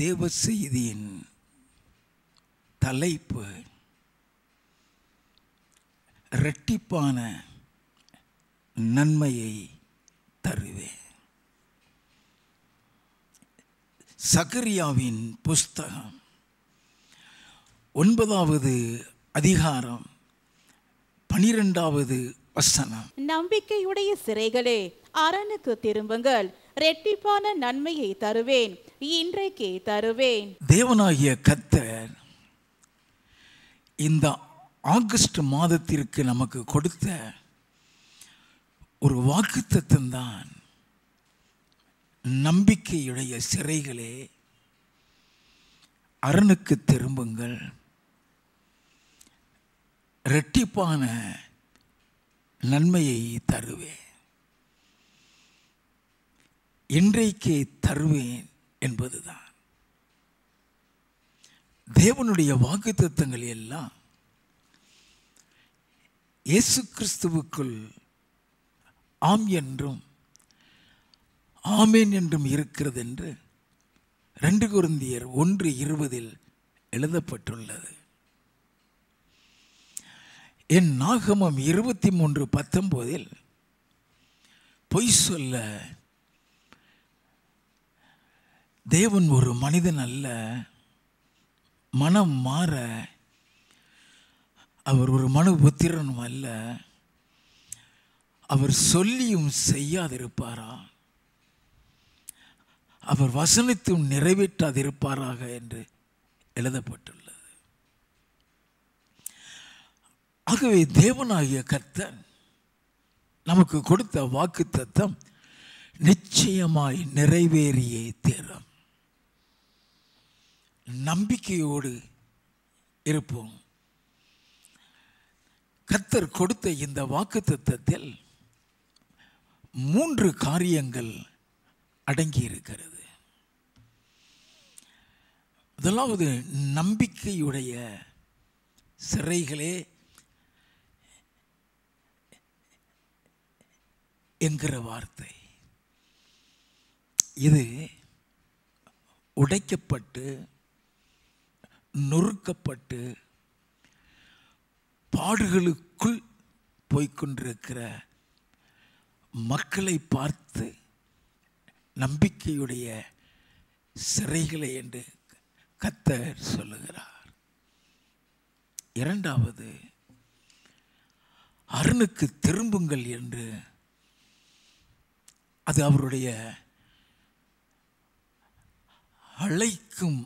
தேவ செய்தியின் தலைப்பு இரட்டிப்பான நன்மையை தருவேன். சகரியாவின் புஸ்தகம் 9வது அதிகாரம் 12வது வசனம். நம்பிக்கையுடைய சிறைகளே, அரணுக்கு திரும்புங்கள், இரட்டிப்பான நன்மையை தருவேன், இன்றைக்கே தருவேன். தேவனாகிய கர்த்தர் இந்த ஆகஸ்ட் மாதத்திற்கு நமக்கு கொடுத்த ஒரு வாக்குத்தத்தம் தான், நம்பிக்கையுடைய சிறைகளே, அரணுக்கு திரும்புங்கள், இரட்டிப்பான நன்மையை தருவேன், இன்றைக்கே தருவேன் என்பதுதான். தேவனுடைய வாக்குத்தத்தங்கள் எல்லாம் இயேசு கிறிஸ்துவுக்குள் ஆம் என்றும் ஆமேன் என்றும் இருக்கிறது என்று 2 கொரிந்தியர் 1:20 எழுதப்பட்டுள்ளது. என் நாகமம் 23:19 பொய் சொல்ல தேவன் ஒரு மனிதன் அல்ல, மனம் மாற அவர் ஒரு மனுபுத்திரனும் அல்ல, அவர் சொல்லியும் செய்யாதிருப்பாரா, அவர் வசனித்தும் நிறைவேற்றாதிருப்பாராக என்று எழுதப்பட்டுள்ளது. ஆகவே தேவனாகிய கர்த்தர் நமக்கு கொடுத்த வாக்குத்தத்தம் நிச்சயமாய் நிறைவேறியே தீரும். நம்பிக்கையோடு இருப்போம். கர்த்தர் கொடுத்த இந்த வாக்குத்தத்தத்தில் 3 காரியங்கள் அடங்கி இருக்கிறது. முதலாவது, நம்பிக்கையுடைய சிறைகளே என்கிற வார்த்தை. இது உடைக்கப்பட்டு நொறுக்கப்பட்டு பாடுகளுக்குள் போய்கொண்டிருக்கிற மக்களை பார்த்து நம்பிக்கையுடைய சிறைகளை என்று கர்த்தர் சொல்லுகிறார். இரண்டாவது, அரணுக்கு திரும்புங்கள் என்று, அது அவருடைய அழைக்கும்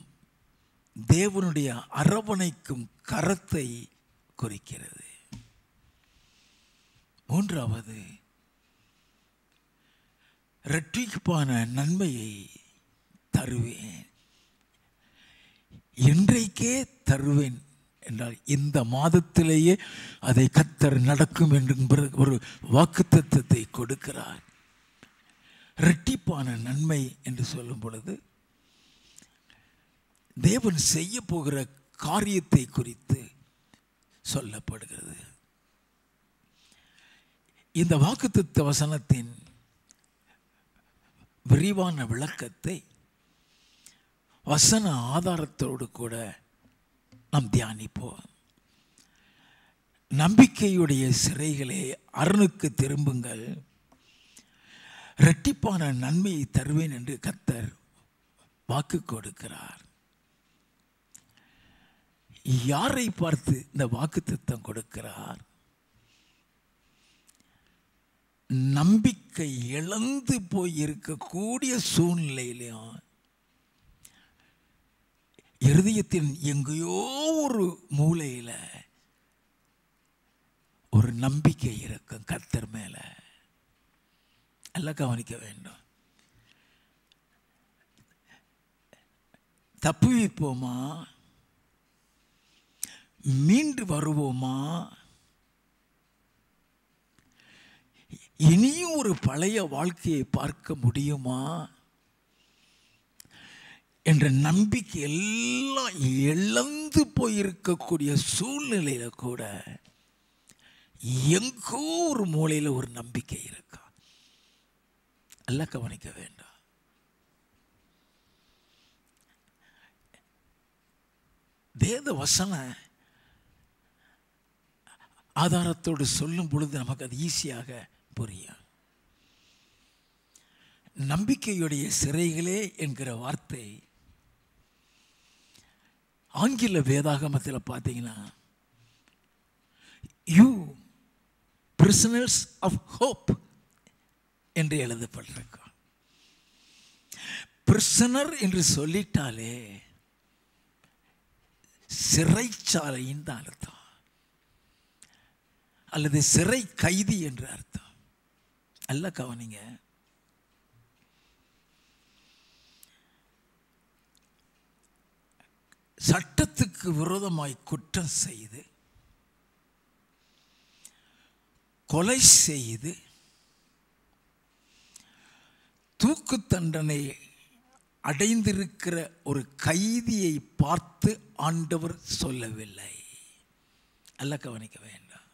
தேவனுடைய அரவணைக்கும் கரத்தை குறிக்கிறது. மூன்றாவது, இரட்டிப்பான நன்மையை தருவேன், இன்றைக்கே தருவேன் என்றால் இந்த மாதத்திலேயே அதை கர்த்தர் நடக்கும் என்கிற ஒரு வாக்குத்தத்தத்தை கொடுக்கிறார். இரட்டிப்பான நன்மை என்று சொல்லும் பொழுது தேவன் செய்ய போகிற காரியத்தை குறித்து சொல்லப்படுகிறது. இந்த வாக்குத்தத்த வசனத்தின் விரிவான விளக்கத்தை வசன ஆதாரத்தோடு கூட நாம் தியானிப்போம். நம்பிக்கையுடைய சிறைகளே, அரணுக்கு திரும்புங்கள், இரட்டிப்பான நன்மையை தருவேன் என்று கர்த்தர் வாக்கு கொடுக்கிறார். யாரை பார்த்து இந்த வாக்குத்தத்தம் கொடுக்கிறார்? நம்பிக்கை இழந்து போய் இருக்கக்கூடிய சூழ்நிலையிலும் இருதயத்தின் எங்கேயோ ஒரு மூலையில ஒரு நம்பிக்கை இருக்கும் கர்த்தர் மேல. எல்லாம் கவனிக்க வேண்டும். தப்புவிப்போமா, மீண்டு வருவோமா, இனியும் ஒரு பழைய வாழ்க்கையை பார்க்க முடியுமா என்ற நம்பிக்கை எல்லாம் இழந்து போயிருக்கக்கூடிய சூழ்நிலையில கூட எங்கோ ஒரு மூலையில் ஒரு நம்பிக்கை இருக்கா. எல்லாம் கவனிக்க வேண்டாம். வேத வசன ஆதாரத்தோடு சொல்லும் பொழுது நமக்கு அது ஈஸியாக புரியும். நம்பிக்கையுடைய சிறைகளே என்கிற வார்த்தை ஆங்கில வேதாகமத்தில் பார்த்தீங்கன்னா, யூ பிரிசனர்ஸ் ஆஃப் ஹோப் என்று எழுதப்பட்டிருக்கும். பிரிசனர் என்று சொல்லிட்டாலே சிறைச்சாலையின் தான் அர்த்தம், அல்லது சிறை கைதி என்று அர்த்தம். அல்ல கவனிங்க, சட்டத்துக்கு விரோதமாய் குற்றம் செய்து கொலை செய்து தூக்கு தண்டனை அடைந்திருக்கிற ஒரு கைதியை பார்த்து ஆண்டவர் சொல்லவில்லை. அல்ல கவனிக்க வேண்டாம்.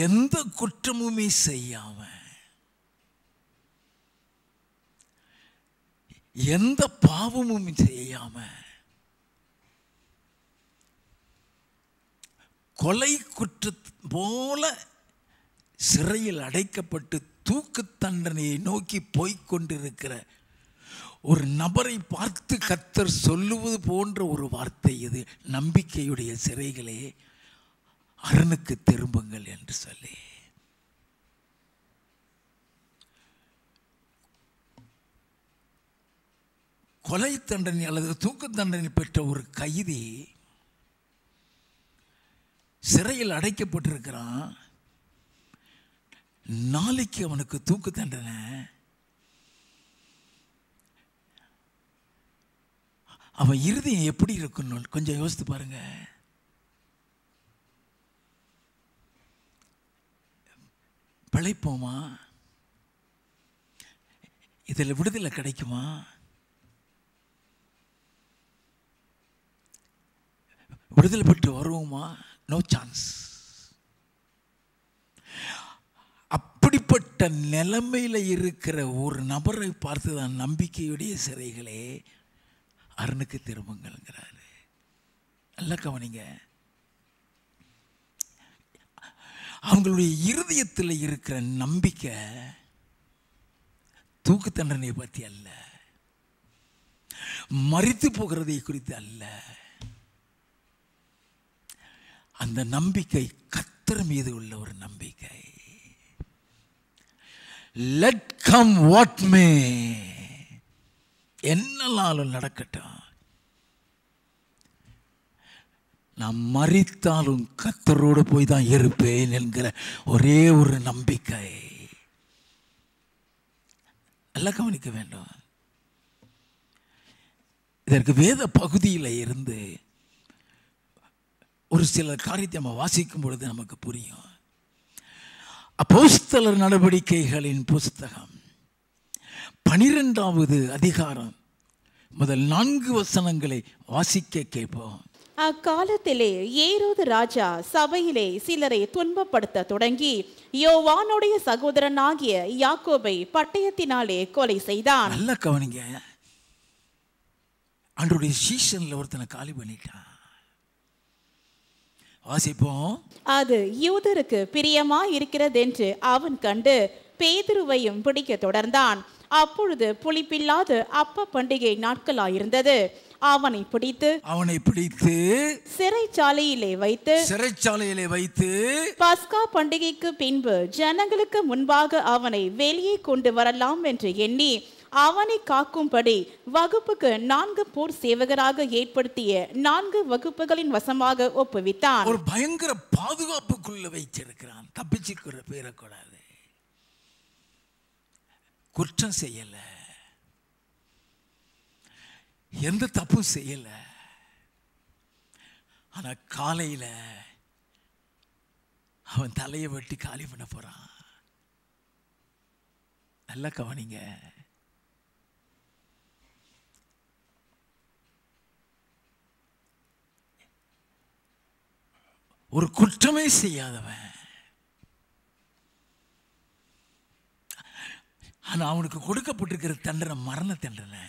எந்த குற்றமுமே செய்யாம, எந்த பாவமும் செய்யாம கொலை குற்ற போல சிறையில் அடைக்கப்பட்டு தூக்கு தண்டனையை நோக்கி போய்கொண்டிருக்கிற ஒரு நபரை பார்த்து கர்த்தர் சொல்லுவது போன்ற ஒரு வார்த்தை இது. நம்பிக்கையுடைய சிறைகளே, அரணுக்கு திரும்புங்கள் என்று சொல்லி. கொலை தண்டனை அல்லது தூக்கு தண்டனை பெற்ற ஒரு கைதி சிறையில் அடைக்கப்பட்டிருக்கிறான். நாளைக்கு அவனுக்கு தூக்கு தண்டனை. அவன் இருதயம் எப்படி இருக்கணும் கொஞ்சம் யோசித்து பாருங்க. பிழைப்போமா? இதில் விடுதலை கிடைக்குமா? விடுதலை பெற்று வருவோமா? No chance. அப்படிப்பட்ட நிலைமையில் இருக்கிற ஒரு நபரை பார்த்து தான் நம்பிக்கையுடைய சிறைகளே, அரணுக்கு திரும்புங்கள்ங்கிறாரு. நல்லா கவனிங்க, அவங்களுடைய இருதயத்தில் இருக்கிற நம்பிக்கை தூக்கு தண்டனை பற்றி அல்ல, மரித்து போகிறதை குறித்து அல்ல. அந்த நம்பிக்கை கர்த்தர் மீது உள்ள ஒரு நம்பிக்கை. லெட் கம் வாட் மே, என்னன்னாலும் நடக்கட்டும், நான் மரித்தாலும் கர்த்தரோடு போய் தான் இருப்பேன் என்கிற ஒரே ஒரு நம்பிக்கை. எல்லாம் கவனிக்க வேண்டும். இதற்கு வேத பகுதியில் இருந்து ஒரு சில காரியத்தை நம்ம வாசிக்கும் பொழுது நமக்கு புரியும். அப்போஸ்தலர் நடவடிக்கைகளின் புஸ்தகம் 12வது அதிகாரம் முதல் 4 வசனங்களை வாசிக்க கேட்போம். அக்காலத்திலே ஏரோது ராஜா சபையிலே சிலரை துன்பப்படுத்த தொடங்கி யோவானுடைய சகோதரனாகிய யாக்கோபை பட்டயத்தினாலே கொலை செய்தான். நல்ல கவனிங்க, ஆண்டவருடைய சீசன்ல ஒருத்தனை காலி பண்ணிட்டான். வாசிப்போம். அது யூதருக்கு பிரியமா இருக்கிறது என்று அவன் கண்டு பேதுருவையும் பிடிக்க தொடர்ந்தான். அப்பொழுது புளிப்பில்லாத அப்ப பண்டிகை நாட்களாயிருந்தது. அவனை பிடித்து சிறைச்சாலையிலே வைத்து பஸ்கா பண்டிகைக்கு பின்பு ஜனங்களுக்கு முன்பாக அவனை வெளியே கொண்டு வரலாம் என்று எண்ணி அவனை காக்கும்படி வகுப்புக்கு 4 போர் சேவகராக ஏற்படுத்திய 4 வகுப்புகளின் வசமாக ஒப்புவித்தான். ஒரு பயங்கர பாதுகாப்புக்குள்ள வைச்சிருக்கிறான். தப்பிச்சுக்கிற பேரக்கூடாது. குற்றம் செய்யல, எந்த தப்பும் செய்யல. ஆனா காலையில அவன் தலையை வெட்டி காலி பண்ண போறான். நல்லா கவனிங்க. ஒரு குற்றமே செய்யாதவன் ஆனால் அவனுக்கு கொடுக்கப்பட்டிருக்கிற தண்டனை மரண தண்டனை.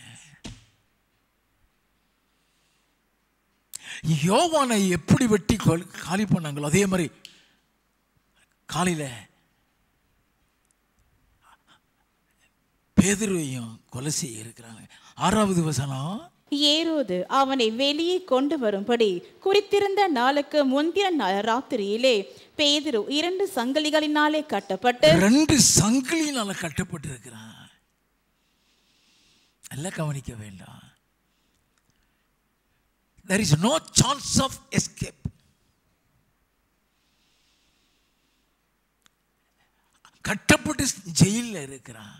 யோவானை எப்படி வெட்டி காலி பண்ணாங்களோ அதே மாதிரி காலையில் பேதுருவையும் கொலை செய்ய இருக்கிறாங்க. 6வது வசனம், ஏரோது அவனை வெளியே கொண்டு வரும்படி குறித்திருந்த நாளுக்கு முந்தின நாள் ராத்திரியிலே பேதுரு 2 சங்கிலிகளினாலே கட்டப்பட்டு 2 சங்கிலினால கட்டப்பட்டு இருக்கிறான். எல்லாம் கவனிக்க வேண்டாம். There is no chance of escape. கட்டப்பட்டு ஜெயிலில் இருக்கிறான்.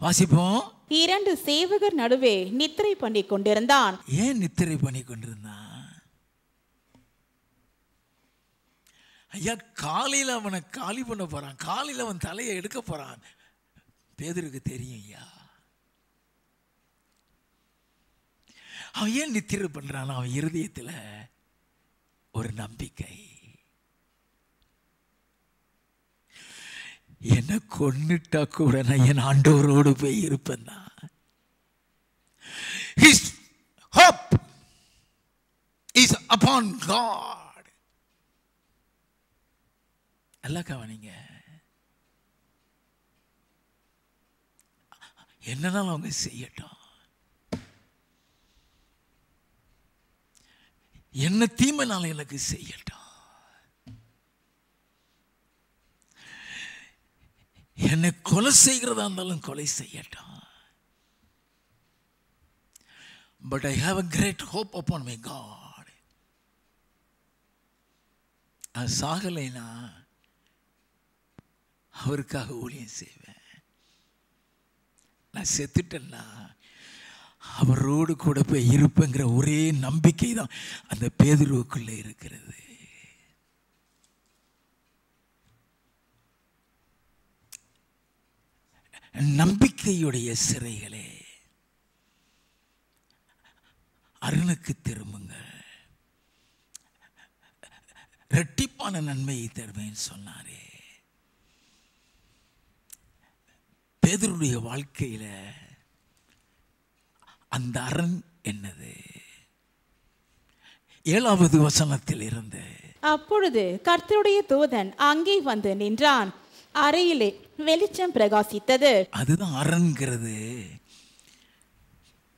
வாசிப்போம். 2 சேவகர் நடுவே நித்திரை பண்ணி கொண்டிருந்தான். ஏன் நித்திரை பண்ணி கொண்டிருந்தான்? ஐயா, காலையில் அவனை காலி பண்ண போறான், காலையில் அவன் தலையை எடுக்க போறான். பேதுருக்கு தெரியும் ஐயா. அவன் ஏன் நித்திரை பண்றான்? அவன் இருதயத்தில் ஒரு நம்பிக்கை. என்னை கொன்னுட்டா கூட நான் என் ஆண்டவரோடு போய் இருப்பேன். His hope is upon God. எல்லாம் கவனிங்க. என்னன்னாலும் அவங்க செய்யட்டும், என்ன தீமைனாலும் எனக்கு செய்யட்டும், என்னை கொலை செய்கிறதா இருந்தாலும் கொலை செய்யட்டும். But I have a great hope upon my God. அது சாகலைனா அவருக்காக ஊழியம் செய்வேன். நான் செத்துட்டேன்னா அவரோடு கூட போய் இருப்பேங்கிற ஒரே நம்பிக்கை தான் அந்த பேதுருவுக்குள்ளே இருக்கிறது. நம்பிக்கையுடைய சிறைகளே, அருணுக்கு திரும்புங்கள், இரட்டிப்பான நன்மையை தருவேன்னு சொன்னாரே. பேதுருடைய வாழ்க்கையில அந்த அரண் என்னது? 7வது வசனத்தில் இருந்து, அப்பொழுது கர்த்தருடைய தூதன் அங்கே வந்து நின்றான். அறையிலே வெளிச்சம் பிரகாசித்தது. அதுதான் அரண்கிறது.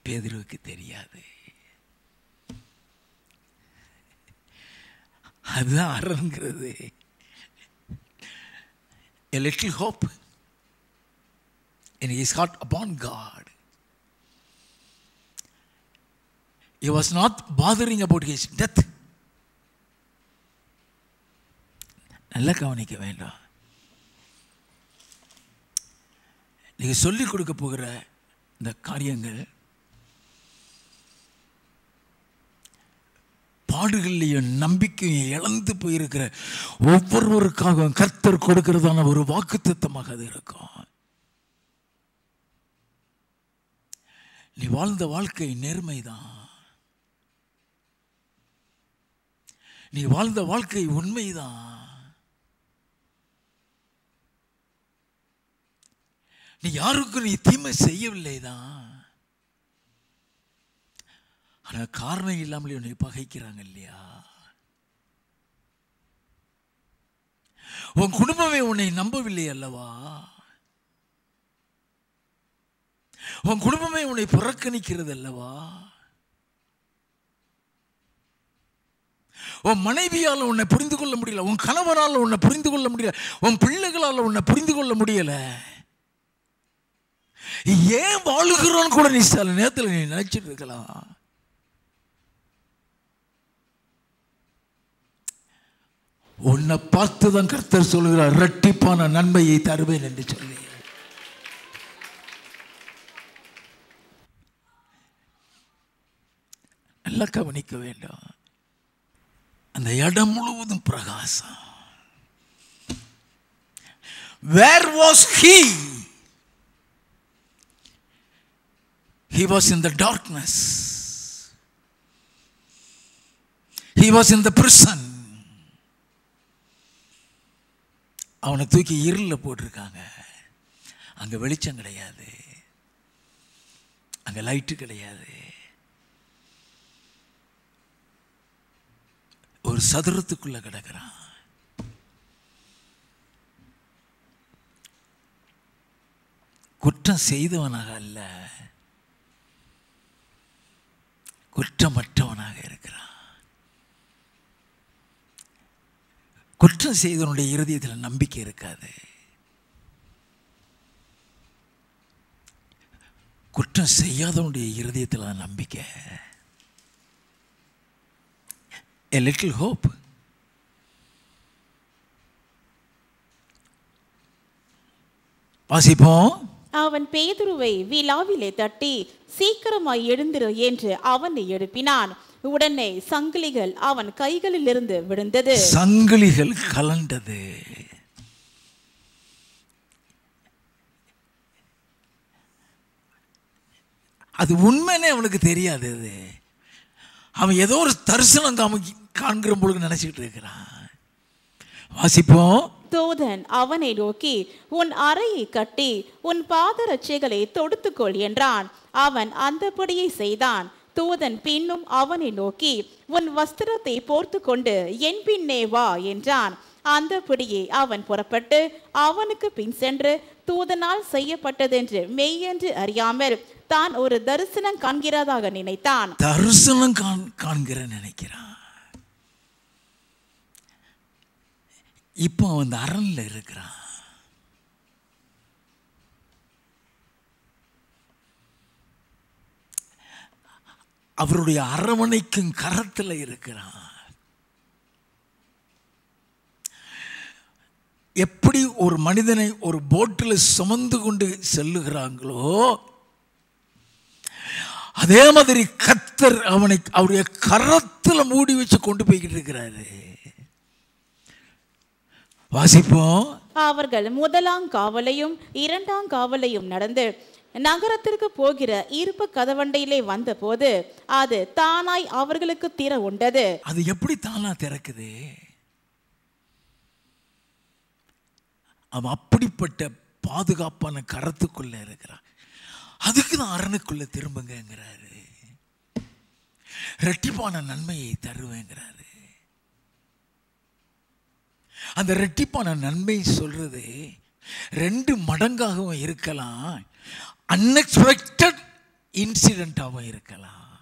பேதுருவுக்கு தெரியாது. அதுதான் அரண்கிறது. A little hope in his heart upon God. He was not bothering about his death. நல்லா கவனிக்க வேண்டாம். நீங்கள் சொல்லிக் கொடுக்க போகிற இந்த காரியங்கள் பாடுகளையும் நம்பிக்கையும் இழந்து போயிருக்கிற ஒவ்வொருவருக்காக கர்த்தர் கொடுக்கிறதான ஒரு வாக்குத்தத்தமாக அது இருக்கும். நீ வாழ்ந்த வாழ்க்கை நேர்மைதான், நீ வாழ்ந்த வாழ்க்கை உண்மைதான், நீ யாருக்கும் நீ தீமை செய்யவில்லைதான். ஆனா காரணம் இல்லாமல் உன்னை பகைக்கிறாங்க இல்லையா? உன் குடும்பமே உன்னை நம்பவில்லை அல்லவா? உன் குடும்பமே உன்னை புறக்கணிக்கிறது அல்லவா? உன் மனைவியால் உன்னை புரிந்து கொள்ள முடியல, உன் கணவரால் உன்னை புரிந்து கொள்ள முடியல, உன் பிள்ளைகளால் உன்னை புரிந்து கொள்ள முடியல. ஏன் வாழுகிறோன்னு கூட நீ சில நேரத்தில் நீ நினைச்சிட்டு இருக்கலாம். உன்னை பார்த்துதான் கர்த்தர் சொல்கிறார், இரட்டிப்பான நன்மையை தருவேன் என்று சொல்லி. நல்லா கவனிக்க வேண்டும். அந்த இடம் முழுவதும் பிரகாசம். Where was he? He was in the darkness. He was in the prison. அவனை தூக்கி இருளில் போட்டிருக்காங்க. அங்க வெளிச்சம் கிடையாது, அங்க லைட்டு கிடையாது. ஒரு சதுரத்துக்குள்ள கிடக்கிறான். குற்றம் செய்தவனாக அல்ல, குற்றமற்றவனாக இருக்கிறான். குற்றம் செய்தவனுடைய இருதயத்தில் நம்பிக்கை இருக்காது. குற்றம் செய்யாதவனுடைய இருதயத்தில் நம்பிக்கை. A little hope. வாசிப்போம். அவன் பேதுருவை விலாவிலே தட்டி சீக்கிரமாய் எழுந்திரு என்று அவனை எழுப்பினான். உடனே சங்கிலிகள் அவன் கைகளிலிருந்து விழுந்தது, சங்கிலிகள் கலண்டது. அது உண்மைன்னே அவனுக்கு தெரியாது. அது அவன் ஏதோ ஒரு தரிசனம் காண்கிற பொழுது நினைச்சிட்டு இருக்கிறான். வாசிப்போம். தூதன் அவனை நோக்கி, உன் அறையை கட்டி உன் பாதரட்சைகளை தொடுத்துக்கொள் என்றான். அவன் அந்தபடியை செய்தான். தூதன் பின்னும் அவனை நோக்கி, உன் வஸ்திரத்தை போர்த்து கொண்டு என் பின்னே வா என்றான். அந்தபடியே அவன் புறப்பட்டு அவனுக்கு பின் சென்று தூதனால் செய்யப்பட்டதென்று மெய்யென்று அறியாமல் தான் ஒரு தரிசனம் காண்கிறதாக நினைத்தான். தரிசனம் காண்கிற நினைக்கிறான். இப்போ அவன் அரண்ல இருக்கிறான். அவருடைய அரவணைக்கும் கரத்தில் இருக்கிறான். எப்படி ஒரு மனிதனை ஒரு போட்டில் சுமந்து கொண்டு செல்லுகிறாங்களோ அதே மாதிரி கர்த்தர் அவனை அவருடைய கரத்தில் மூடி வச்சு கொண்டு போய்கிட்டு இருக்கிறாரு. வாசிப்போம். அவர்கள் முதலாம் காவலையும் இரண்டாம் காவலையும் நடந்து நகரத்திற்கு போகிற இருப்பு கதவண்டையிலே வந்த போது அது தானாய் அவர்களுக்கு திற உண்டது. அது எப்படி தானா திறக்குது? அவன் அப்படிப்பட்ட பாதுகாப்பான கரத்துக்குள்ள இருக்கிறான். அதுக்கு தான் அரணுக்குள்ள திரும்புங்கிறாரு. ரெட்டிப்பான நன்மையை தருவேங்கிறாரு. அந்த ரெட்டிப்பான நன்மை சொல்றது 2 மடங்காகவும் இருக்கலாம், அன்எக்ஸ்பெக்டட் இன்சிடென்டாகவும் இருக்கலாம்.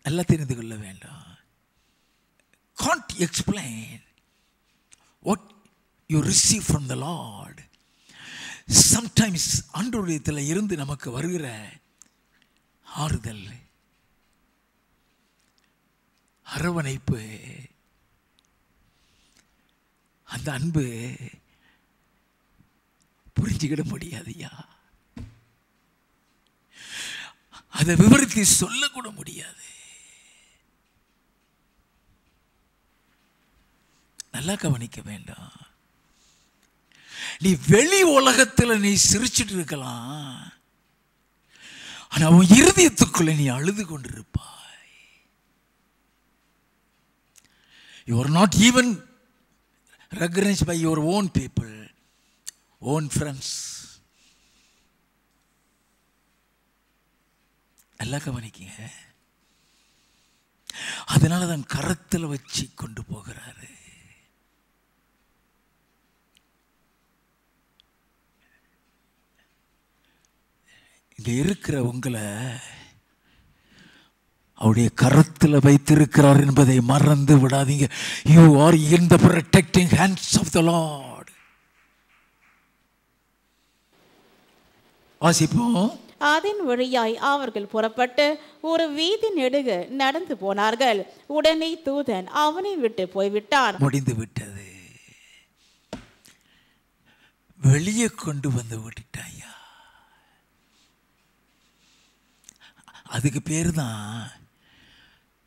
எல்லாம் தெரிந்து கொள்ள வேண்டாம். Can't explain what you receive from the Lord. Sometimes ஆண்டவரிடத்தில் இருந்து நமக்கு வருகிற ஆறுதல், அரவணைப்பு, அந்த அன்பு புரிஞ்சுக்கிட முடியாதுயா. அதை விவரித்து சொல்லக்கூட முடியாது. நல்லா கவனிக்க வேண்டாம். நீ வெளி உலகத்தில் நீ சிரிச்சிட்டு இருக்கலாம், ஆனா உன் இருதயத்துக்குள்ள நீ அழுது கொண்டிருப்பாய். You are not even recognized by your own people, own friends. எல்லாம் கவனிக்கீங்க. அதனால தான் கரத்தில் வச்சு கொண்டு போகிறாரு. இங்க இருக்கிற உங்களை அவருடைய கரத்தில் வைத்திருக்கிறார் என்பதை மறந்து விடாதீங்க. You are in the protecting hands of the Lord. வாசிப்போம். அதன் வழியாய் அவர்கள் புறப்பட்டு ஒரு வீதி நெடுக நடந்து போனார்கள். உடனே தூதன் அவனை விட்டு போய்விட்டான். முடிந்து விட்டது. வெளியே கொண்டு வந்து விட்டுட்டாயா. அதுக்கு பேர் தான்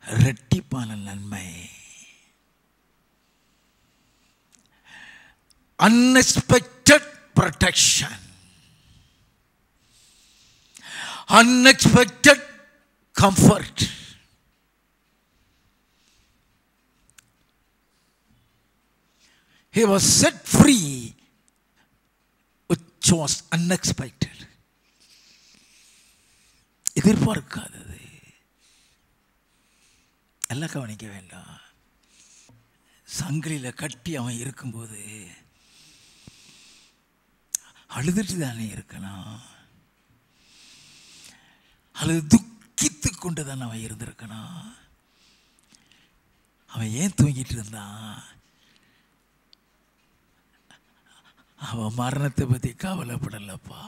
இரட்டிப்பான நன்மை. Unexpected protection, unexpected comfort. He was set free with which was unexpected. எதிர்பார்க்காதது. எல்லாம் கவனிக்க வேண்டாம். சங்கிலியில் கட்டி அவன் இருக்கும்போது அழுதுட்டு தானே இருக்கலாம், அல்லது துக்கித்து கொண்டு தானே அவன் இருந்திருக்கணும். அவன் ஏன் தூங்கிட்டு இருந்தான்? அவன் மரணத்தை பற்றி கவலைப்படலப்பா.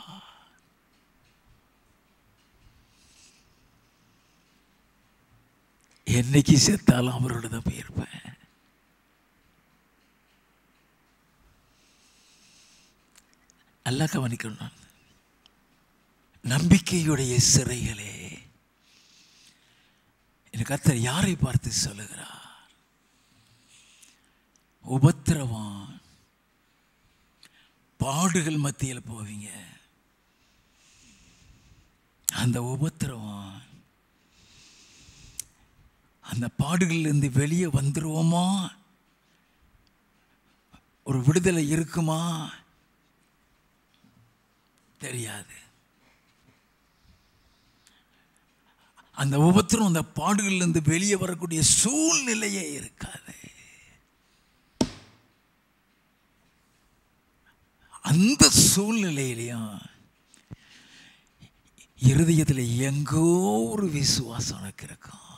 என்னைக்கு செத்தாலும் அவரோட தான் போயிருப்பேன். நல்லா கவனிக்கணும். நம்பிக்கையுடைய சிறைகளே, எனக்கு கர்த்தர் யாரை பார்த்து சொல்லுகிறார்? உபத்திரவம், பாடுகள் மத்தியில் போவீங்க. அந்த உபத்திரவம், அந்த பாடுகளிலிருந்து வெளியே வந்துருவோமா? ஒரு விடுதலை இருக்குமா? தெரியாது. அந்த உபத்திரம், அந்த பாடுகளிலிருந்து வெளியே வரக்கூடிய சூழ்நிலையே இருக்காது. அந்த சூழ்நிலையிலையும் இருதயத்தில் எங்கோ ஒரு விசுவாசம் எனக்கு இருக்கும்.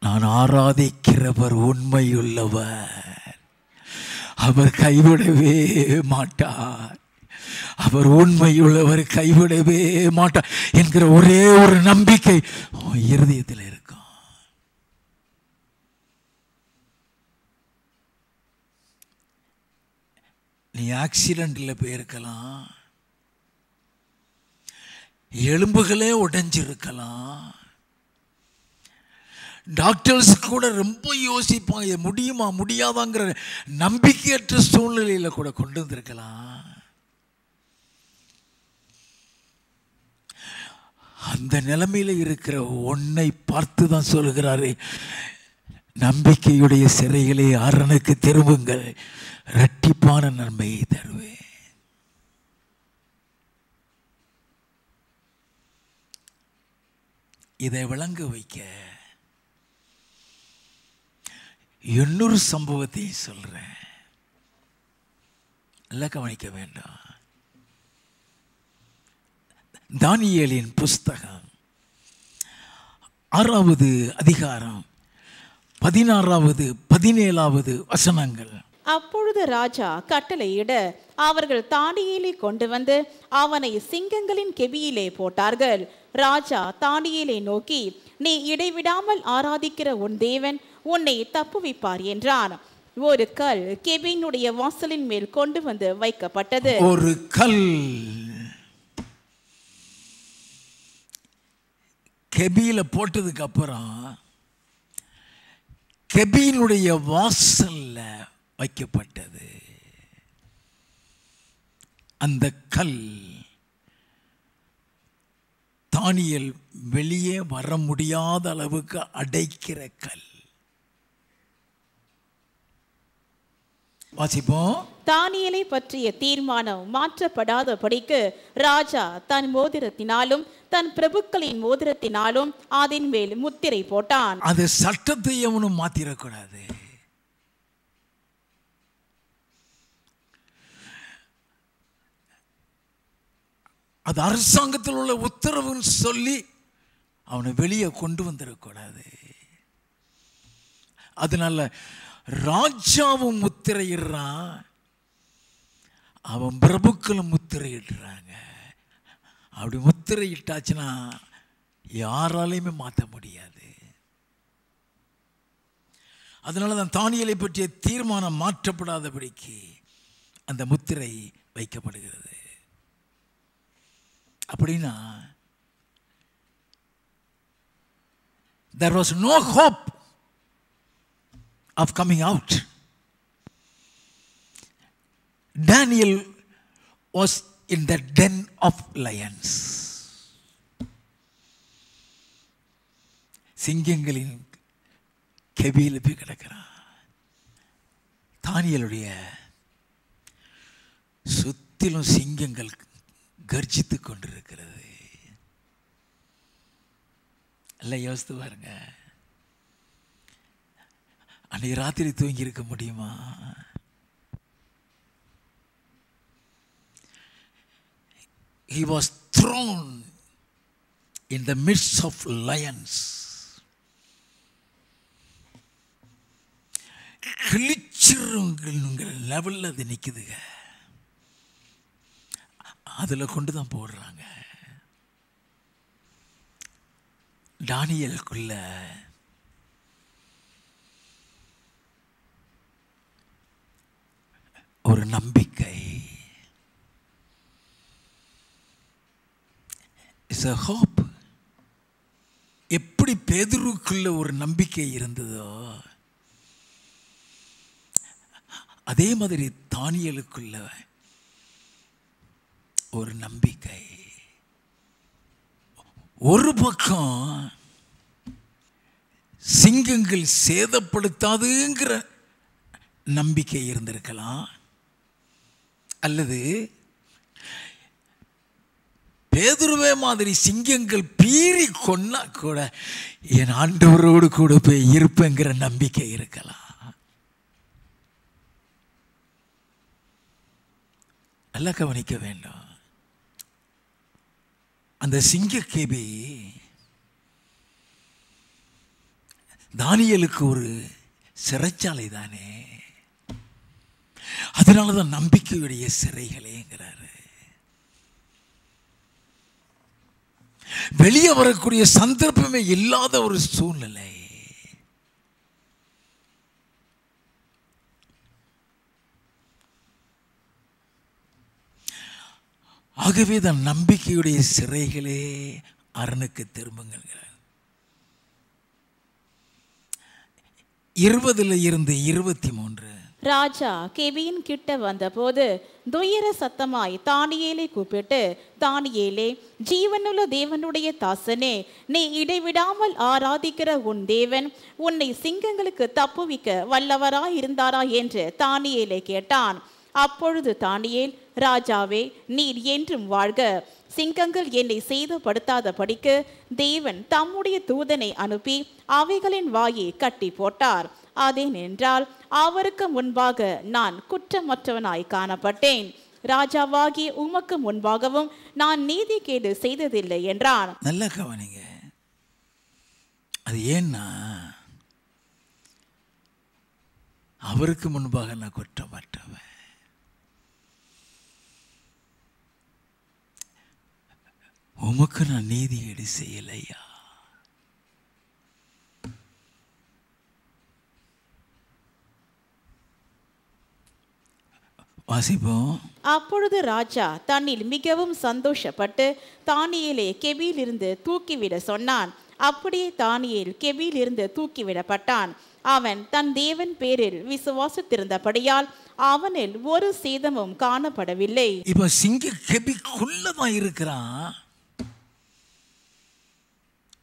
நான் ஆராதிக்கிறவர் உண்மையுள்ளவர், அவர் கைவிடவே மாட்டார், அவர் உண்மையுள்ளவர், கைவிடவே மாட்டார் என்கிற ஒரே ஒரு நம்பிக்கை இருதயத்தில் இருக்கும். நீ ஆக்சிடென்ட்ல போயிருக்கலாம், எலும்புகளே உடைஞ்சிருக்கலாம், டாக்டர்ஸ் கூட ரொம்ப யோசிப்பாங்க, முடியுமா முடியாதாங்கிற நம்பிக்கையற்ற சூழ்நிலையில் கூட கொண்டு வந்திருக்கலாம். அந்த நிலைமையில் இருக்கிற உன்னை பார்த்து தான் சொல்லுகிறாரு, நம்பிக்கையுடைய சிறைகளே அரணுக்கு திரும்புங்கள், இரட்டிப்பான நன்மையை தருவேன். இதை விளங்க வைக்க இன்னொரு சம்பவத்தை சொல்றேன். நல்லா கவனிக்க வேண்டாம். தானியேலின் புஸ்தகம் 6வது அதிகாரம் 16வது 17வது வசனங்கள். அப்பொழுது ராஜா கட்டளையிட அவர்கள் தானியேலை கொண்டு வந்து அவனை சிங்கங்களின் கெபியிலே போட்டார்கள். ராஜா தானியேலை நோக்கி, நீ இடைவிடாமல் ஆராதிக்கிற உன் தேவன் உன்னை தப்புவிப்பார் என்றான். ஒரு கல் கெபியினுடைய வாசலின் மேல் கொண்டு வந்து வைக்கப்பட்டது. ஒரு கல் கெபியில போட்டதுக்கு அப்புறம் கெபியினுடைய வாசல்ல வைக்கப்பட்டது. அந்த கல் தானியேல் வெளியே வர முடியாத அளவுக்கு அடைக்கிற கல். வாசிப்போம். தானியேலை பற்றிய தீர்மானம் மாற்றப்படாதபடிக்கு ராஜா தன் மோதிரத்தினாலும் தன் பிரபுக்களின் மோதிரத்தினாலும் அதன் மேல் முத்திரை போட்டான். அது சட்டத்தை எவனும் மாத்திரக்கூடாது. அது அரசாங்கத்தில் உள்ள உத்தரவுன்னு சொல்லி அவனை வெளியே கொண்டு வந்துடக்கூடாது. அதனால ராஜாவும் முத்திரையிடுறான், அவன் பிரபுக்களும் முத்திரையிடுறாங்க. அப்படி முத்திரையிட்டாச்சுன்னா யாராலையுமே மாற்ற முடியாது. அதனால தான் தானியேலை பற்றிய தீர்மானம் மாற்றப்படாதபடிக்கு அந்த முத்திரை வைக்கப்படுகிறது. அப்படின்னா there was no hope of coming out. Daniel was in the den of lions. சிங்கங்களின் கெபியில் போய் கிடக்கிறான். தானியேலுடைய சுத்திலும் சிங்கங்கள் கர்ஜித்து கொண்டிருக்கிறது. எல்லாம் யோசித்து பாருங்க. அன்னைக்கு ராத்திரி தூங்கி இருக்க முடியுமா? He was thrown in the midst of lions. கிழிச்சிருங்கிற லெவலில் அது நிற்குதுங்க. அதில் கொண்டு தான் போடுறாங்க. தானியேலுக்குள்ள ஒரு நம்பிக்கை, இட்ஸ் a hope. எப்படி பேதுருக்குள்ள ஒரு நம்பிக்கை இருந்ததோ அதே மாதிரி தானியேலுக்குள்ள ஒரு நம்பிக்கை. ஒரு பக்கம் சிங்கங்கள் சேதப்படுத்தாதுங்கிற நம்பிக்கை இருந்திருக்கலாம், அல்லது பேதுருவே மாதிரி சிங்கங்கள் பீறி கொன்னா கூட என் ஆண்டவரோடு கூட போய் இருப்பேங்கிற நம்பிக்கை இருக்கலாம். நல்லா கவனிக்க வேண்டும். அந்த சிங்கக்கேபி தானியேலுக்கு ஒரு சிறைச்சாலை தானே, அதனாலதான் நம்பிக்கையுடைய சிறைகளேங்கிறாரு. வெளியே வரக்கூடிய சந்தர்ப்பமே இல்லாத ஒரு சூழ்நிலை. ஆகவே தான் நம்பிக்கையுடைய சிறைகளே அரணுக்கு திரும்புங்கள். 20-23 ராஜா கெபியின் கிட்ட வந்தபோது துயர சத்தமாய் தானியேலை கூப்பிட்டு, தானியேலே, ஜீவனுள்ள தேவனுடைய தாசனே, நீ இடைவிடாமல் ஆராதிக்கிற உன் தேவன் உன்னை சிங்கங்களுக்கு தப்புவிக்க வல்லவராய் இருந்தாரா என்று தானியேலை கேட்டான். அப்பொழுது தானியேல், ராஜாவே, நீர் என்றும் வாழ்க. சிங்கங்கள் என்னை சேதப்படுத்தாத படிக்கு தேவன் தம்முடைய தூதனை அனுப்பி அவைகளின் வாயை கட்டி போட்டார். அதேனென்றால் அவருக்கு முன்பாக நான் குற்றமற்றவனாய் காணப்பட்டேன். ராஜாவாகிய உமக்கு முன்பாகவும் நான் நீதிகேடு செய்ததில்லை என்றான். நல்லா கவனிங்க. அது ஏன்னா அவருக்கு முன்பாக நான் குற்றமற்றவன். உமக்கு நான் நீதிகேடு செய்யலையா? வாசிப்போம். அப்பொழுது ராஜா தன்னில் மிகவும் சந்தோஷப்பட்டு தானியேலை கெபியிலிருந்து தூக்கிவிட சொன்னான். அப்படியே தானியேல் கெபியிலிருந்து தூக்கிவிடப்பட்டான். அவன் தன் தேவன் பேரில் விசுவாசித்திருந்தபடியால் அவனில் ஒரு சேதமும் காணப்படவில்லை. இப்ப சிங்க கெபிக்குள்ளதான் இருக்கிறான்.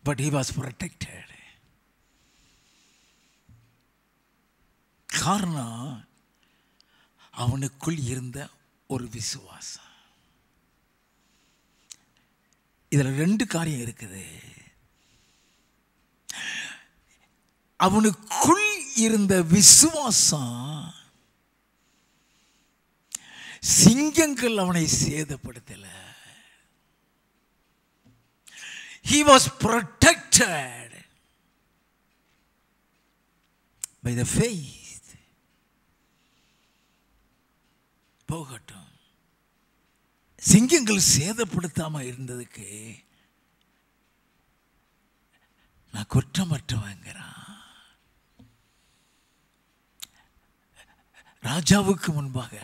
But he was protected. காரணம் அவனுக்குள் இருந்த ஒரு விசுவாசம். இதுல 2 காரியம் இருக்குது. அவனுக்குள் இருந்த விசுவாசம் சிங்கங்கள் அவனை சேதப்படுத்தல. He was protected by the faith. போகட்டும். சிங்கங்கள் சேதப்படுத்தாம இருந்ததுக்கு நான் குற்றமற்றவங்கிறான். ராஜாவுக்கு முன்பாக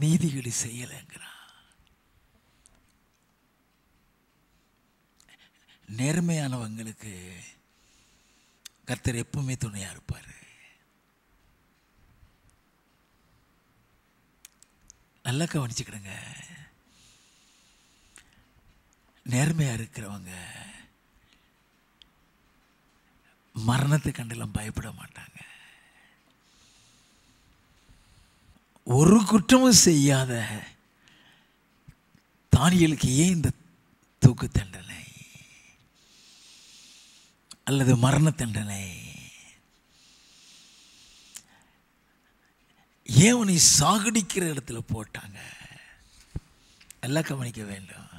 நீதிகேடு செய்யலைங்கிறான். நேர்மையானவங்களுக்கு கர்த்தர் எப்பவுமே துணையா இருப்பாரு. நல்லா கவனிச்சுக்கிடுங்க. நேர்மையா இருக்கிறவங்க மரணத்தை கண்டெல்லாம் பயப்பட மாட்டாங்க. ஒரு குற்றமும் செய்யாத தானியேலுக்கு ஏன் இந்த தூக்கு தண்டனை அல்லது மரண தண்டனை? ஏன் அவனை சாகடிக்கிற இடத்துல போட்டாங்க? எல்லாம் கவனிக்க வேண்டும்.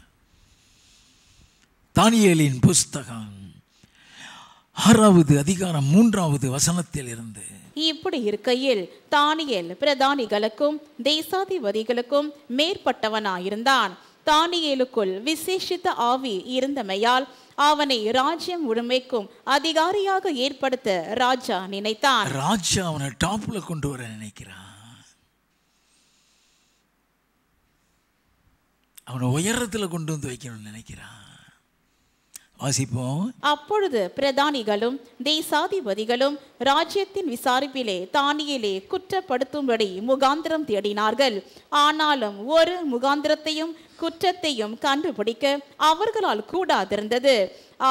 தானியேலின் புஸ்தகம் 6வது அதிகாரம் 3வது வசனத்தில் இருந்து, இப்படி இருக்கையில் தானியேல் பிரதானிகளுக்கும் தேசாதிபதிகளுக்கும் மேற்பட்டவனாயிருந்தான். தானியேலுக்குள் விசேஷித்த ஆவி இருந்தமையால் அவனை ராஜ்யம் முழுமைக்கும் அதிகாரியாக ஏற்படுத்த ராஜா நினைத்தான். ராஜா அவனை டாப்ல கொண்டு வர நினைக்கிறான். அவனை உயரத்தில் கொண்டு வந்து வைக்கணும்னு நினைக்கிறான். வாசிப்போம். அப்பொழுது பிரதானிகளும் தேசாதிபதிகளும் ராஜ்யத்தின் விசாரிப்பிலே தானியேலை குற்றப்படுத்தும்படி முகாந்திரம் தேடினார்கள். ஆனாலும் ஒரு முகாந்திரத்தையும் குற்றத்தையும் கண்டுபிடிக்க அவர்களால் கூடாதிருந்தது.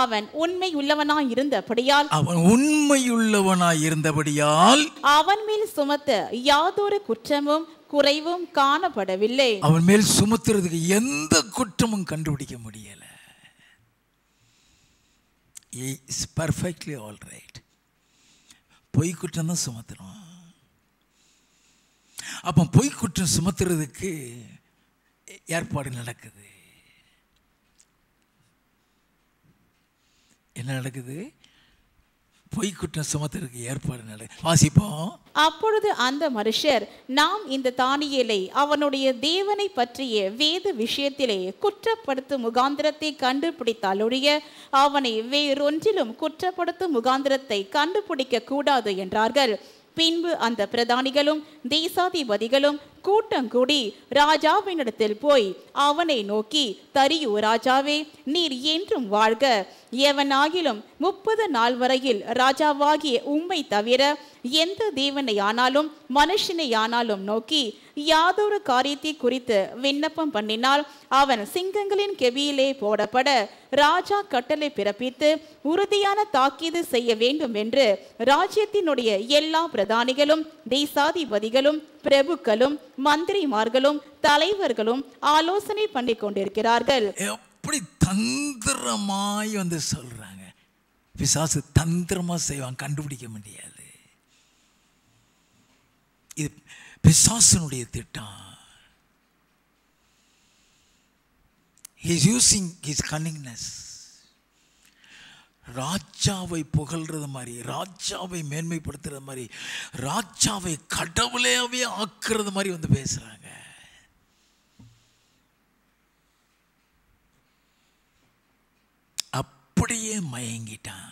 அவன் உண்மையுள்ளவனாயிருந்தபடியால் அவன் மேல் சுமத்த யாதொரு குற்றமும் குறைவும் காணப்படவில்லை. அவன் மேல் சுமத்துறதுக்கு எந்த குற்றமும் கண்டுபிடிக்க முடியல. Is perfectly all right. பொய் குற்றம் தான் சுமத்துறோம். அப்போ பொய் குற்றம் சுமத்துறதுக்கு ஏற்பாடு நடக்குது. என்ன நடக்குது? பொய் குற்றம் சுமத்துறதுக்கு ஏற்பாடு நடக்குது. வாசிப்போம். அப்பொழுது அந்த மனுஷர், நாம் இந்த தானியேலை அவனுடைய தேவனை பற்றிய வேத விஷயத்திலே குற்றப்படுத்தும் முகாந்திரத்தை கண்டுபிடித்தாலொழிய அவனை வேறொன்றிலும் குற்றப்படுத்தும் முகாந்திரத்தை கண்டுபிடிக்க கூடாது என்றார்கள். பின்பு அந்த பிரதானிகளும் தேசாதிபதிகளும் கூட்டம் கூடி ராஜாவினிடத்தில் போய் அவனை நோக்கி, தரியு ராஜாவே, நீர் என்றும் வாழ்க. எவனாகிலும் 30 நாள் வரையில் ராஜாவாகிய உம்மை தவிர எந்த தேவனை ஆனாலும் மனுஷனை ஆனாலும் நோக்கி யாதொரு காரியத்தை குறித்து விண்ணப்பம் பண்ணினால் அவன் சிங்கங்களின் கெபியிலே போடப்பட ராஜா கட்டளை பிறப்பித்து உறுதியான தாக்கீது செய்ய வேண்டும் என்று ராஜ்யத்தினுடைய எல்லா பிரதானிகளும் தேசாதிபதிகளும் பிரபுக்களும் மந்திரிமார்களும் தலைவர்களும் ஆலோசனை பண்ணி கொண்டிருக்கிறார்கள். எப்படி தந்திரமாய் வந்து சொல்றாங்க. பிசாசு தந்திரமா செய்வான், கண்டுபிடிக்க முடியாது. இது பிசாசனுடைய திட்டம். He is using his cunningness. ராஜாவை புகழ்றது மாதிரி, ராஜாவை மேன்மைப்படுத்துறது மாதிரி, ராஜாவை கடவுளையாவே ஆக்குறது மாதிரி வந்து பேசுறாங்க. அப்படியே மயங்கிட்டான்.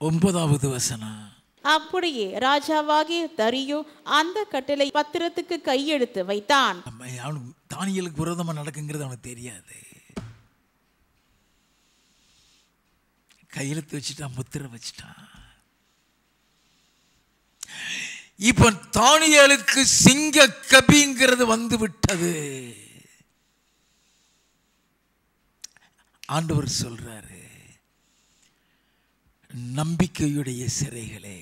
ஒன்பதாவது வசனம். அப்படியே ராஜாவாகிய தரியு அந்த கட்டளை பத்திரத்துக்கு கையெழுத்து வைத்தான். அவனுக்கு தானியேலுக்கு விரோதமா நடக்குங்கிறது அவனுக்கு தெரியாது. கையெழுத்து வச்சுட்டான், முத்திரை வச்சுட்டான். இப்ப தானியேலுக்கு சிங்க கபிங்கிறது வந்து விட்டது. ஆண்டவர் சொல்றாரு, நம்பிக்கையுடைய சிறைகளே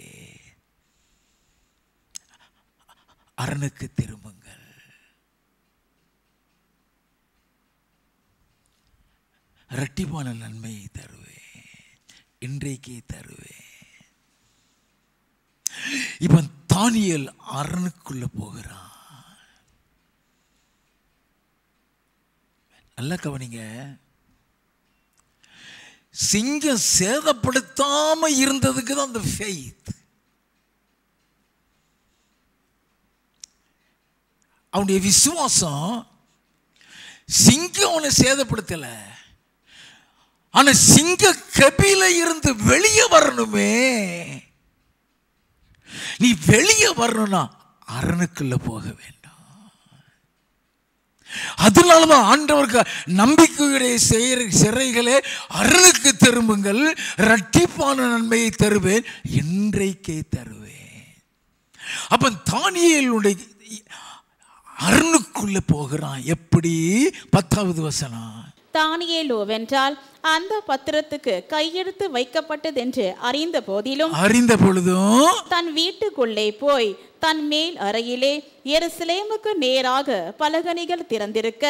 அரணுக்கு திரும்புங்கள். இரட்டிப்பான நன்மையை தருவேன், இன்றைக்கே தருவேன். இப்ப தானியேல் அரணுக்குள்ள போகிறான். நல்லா கவனிங்க. சிங்கம் சேதப்படுத்தாம இருந்ததுக்கு தான் அந்த ஃபெய்த். அவனுடைய விசுவாசம். சிங்கம் அவனை சேதப்படுத்தல, ஆனா சிங்க கபில இருந்து வெளியே வரணுமே. நீ வெளியே வரணும்னா அரணுக்குள்ள போக வேண்டும். அதனாலதான் ஆண்டவருக்கு நம்பிக்கையுடைய சிறைகளே அரணுக்கு திரும்புங்கள், இரட்டிப்பான நன்மையை தருவேன், இன்றைக்கே தருவேன். அப்ப தானியேலுடைய அரணுக்குள்ள போகிறான். எப்படி? 10வது வசனம். தானியேலோவென்றால் அந்த பத்திரத்துக்கு கையெழுத்து வைக்கப்பட்டதென்று அறிந்த பொழுதும் தன் வீட்டுக்குள்ளே போய் தன் மேல் அறையிலே எருசலேமுக்கு நேராக பலகணிகள் திறந்திருக்க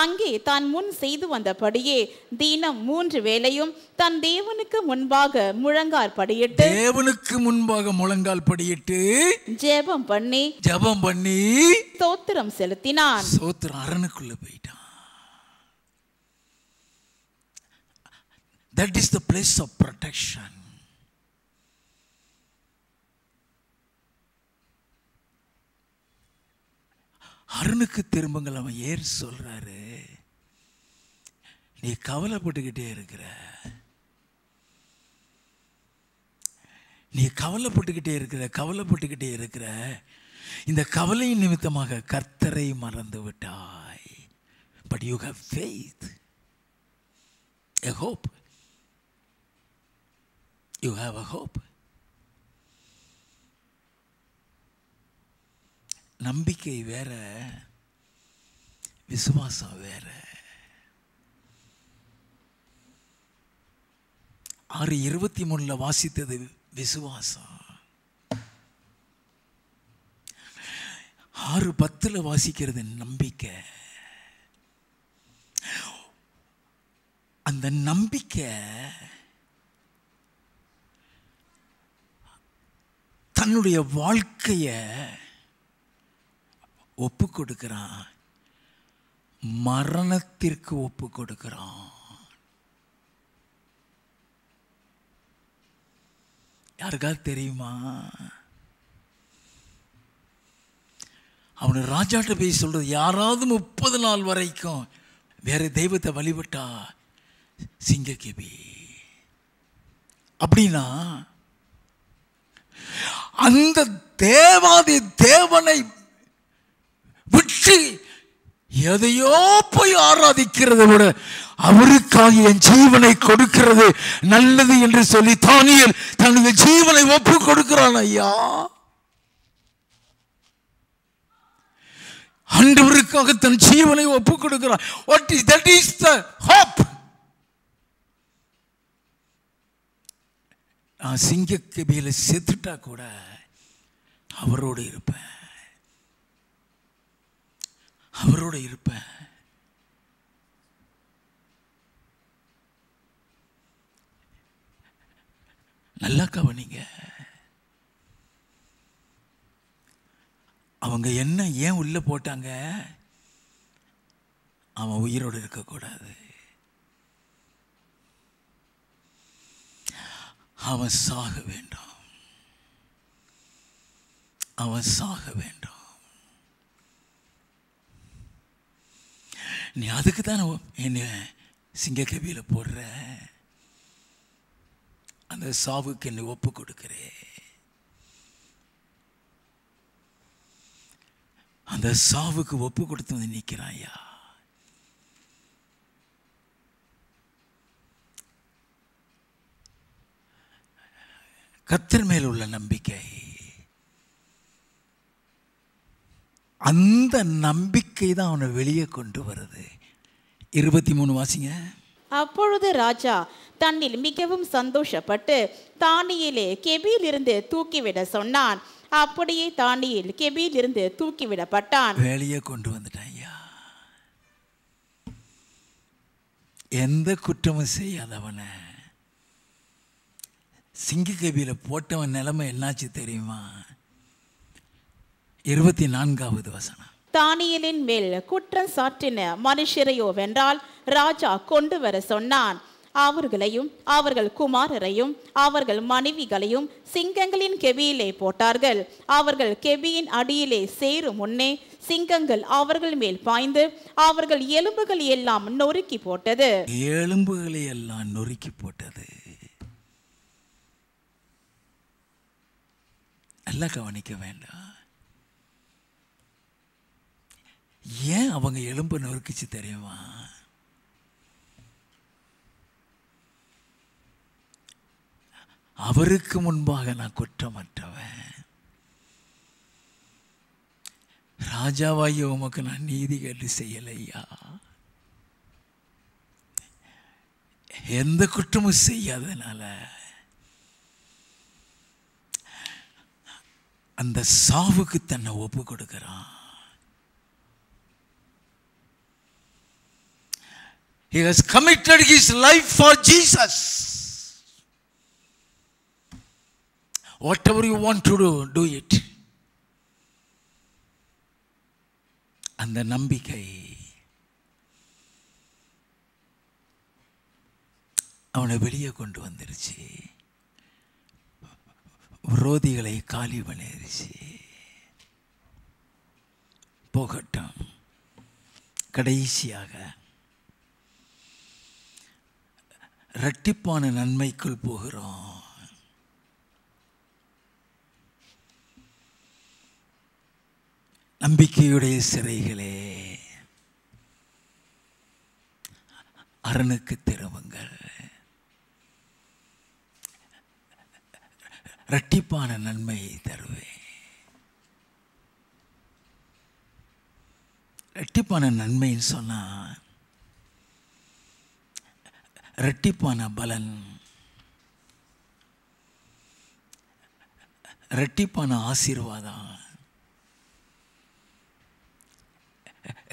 அங்கே தான் முன் செய்து வந்தபடியே தினம் 3 வேளையும் தன் தேவனுக்கு முன்பாக முழங்கால் படியிட்டு ஜெபம் பண்ணி ஸ்தோத்திரம் செலுத்தினான். அரணுக்குள்ள போயிட்டான். That is the place of protection. அரணுக்கு திரும்புங்கள். அவன் ஏர் சொல்றாரு, நீ கவலைப்பட்டுக்கிட்டே இருக்கிற இந்த கவலையின் நிமித்தமாக கர்த்தரை மறந்து விட்டாய். But you have faith, a hope. You have a hope. நம்பிக்கை வேற, விசுவாசம் வேற. 6:23 வாசித்தது விசுவாசம். 6:10 வாசிக்கிறது நம்பிக்கை. அந்த நம்பிக்கை தன்னுடைய வாழ்க்கைய ஒப்பு கொடுக்கிறான், மரணத்திற்கு ஒப்பு கொடுக்கிறான். யாருக்காவது தெரியுமா? அவனு ராஜாட்ட போய் சொல்றது, யாராவது 30 நாள் வரைக்கும் வேற தெய்வத்தை வழிபட்டா சிங்கக்கேபி அப்படின்னா, அந்த தேவாதி தேவனை விட்டு எதையோ போய் ஆராதிக்கிறதை விட அவருக்காக என் ஜீவனை கொடுக்கிறது நல்லது என்று சொல்லி தானியேல் தனது ஜீவனை ஒப்பு கொடுக்கிறான். ஐயா, ஆண்டவருக்காக தன் ஜீவனை ஒப்பு கொடுக்கிறான். That is the hope. நான் சிங்கக்கேபியில செத்துட்டா கூட அவரோடு இருப்பேன். நல்லா கவனிங்க. அவங்க என்ன ஏன் உள்ள போட்டாங்க? அவன் உயிரோடு இருக்கக்கூடாது, அவன் சாக வேண்டும். நீ அதுக்கு தான் என்ன சிங்கக்கேபியில போடுற, அந்த சாவுக்கு என்னை ஒப்பு கொடுக்கிறே. அந்த சாவுக்கு ஒப்பு கொடுத்து வந்து நிற்கிறான். ஐயா, கர்த்தர் மேல் உள்ள நம்பிக்கை, அந்த நம்பிக்கை தான் அவனை வெளியே கொண்டு வருது. 23 வாசிங்க. அப்பொழுது ராஜா தன்னில் மிகவும் சந்தோஷப்பட்டு தானியேலை கெபியிலிருந்து தூக்கிவிட சொன்னான். அப்படியே தானியேல் கெபியிலிருந்து தூக்கிவிடப்பட்டான். வெளியே கொண்டு வந்துட்டான். ஐயா, எந்த குற்றமும் செய்யாதவனை சிங்கக்கேபியில போட்டவன் நிலைமை என்னாச்சு தெரியுமா? 24வது வசனம். தானியேலின் மேல் குற்றம் சாட்டின மனுஷரையோ வென்றால் ராஜா கொண்டு வர சொன்னான். அவர்களையும் அவர்கள் குமாரரையும் அவர்கள் மனைவிகளையும் சிங்கங்களின் கெபியிலே போட்டார்கள். அவர்கள் கெபியின் அடியிலே சேரும் முன்னே சிங்கங்கள் அவர்கள் மேல் பாய்ந்து அவர்கள் எலும்புகள் எல்லாம் நொறுக்கி போட்டது. எலும்புகளை எல்லாம் நொறுக்கி போட்டது. நல்லா கவனிக்க வேண்டாம். ஏன் அவங்க எலும்பு நொறுக்கிச்சு தெரியுமா? அவருக்கு முன்பாக நான் குற்றமற்றவன், ராஜாவாகிய உமக்கு நான் நீதி கேட்டு செய்யலையா. எந்த குற்றமும் செய்யாதனால அந்த சாவுக்கு தன்னை ஒப்பு கொடுக்கிறான். He has committed his life for Jesus. Whatever you want to do, do it. அந்த நம்பிக்கை அவனை வெளியே கொண்டு வந்துருச்சு. விரோதிகளை காலி பண்ணிருச்சு. போகட்டும். கடைசியாக இரட்டிப்பான நன்மைக்குள் போகிறோம். நம்பிக்கையுடைய சிறைகளே, அரணுக்கு திரும்புங்கள். இரட்டிப்பான நன்மையை தருவேன். இரட்டிப்பான நன்மைன்னு சொன்னா இரட்டிப்பான பலன், இரட்டிப்பான ஆசீர்வாதம்,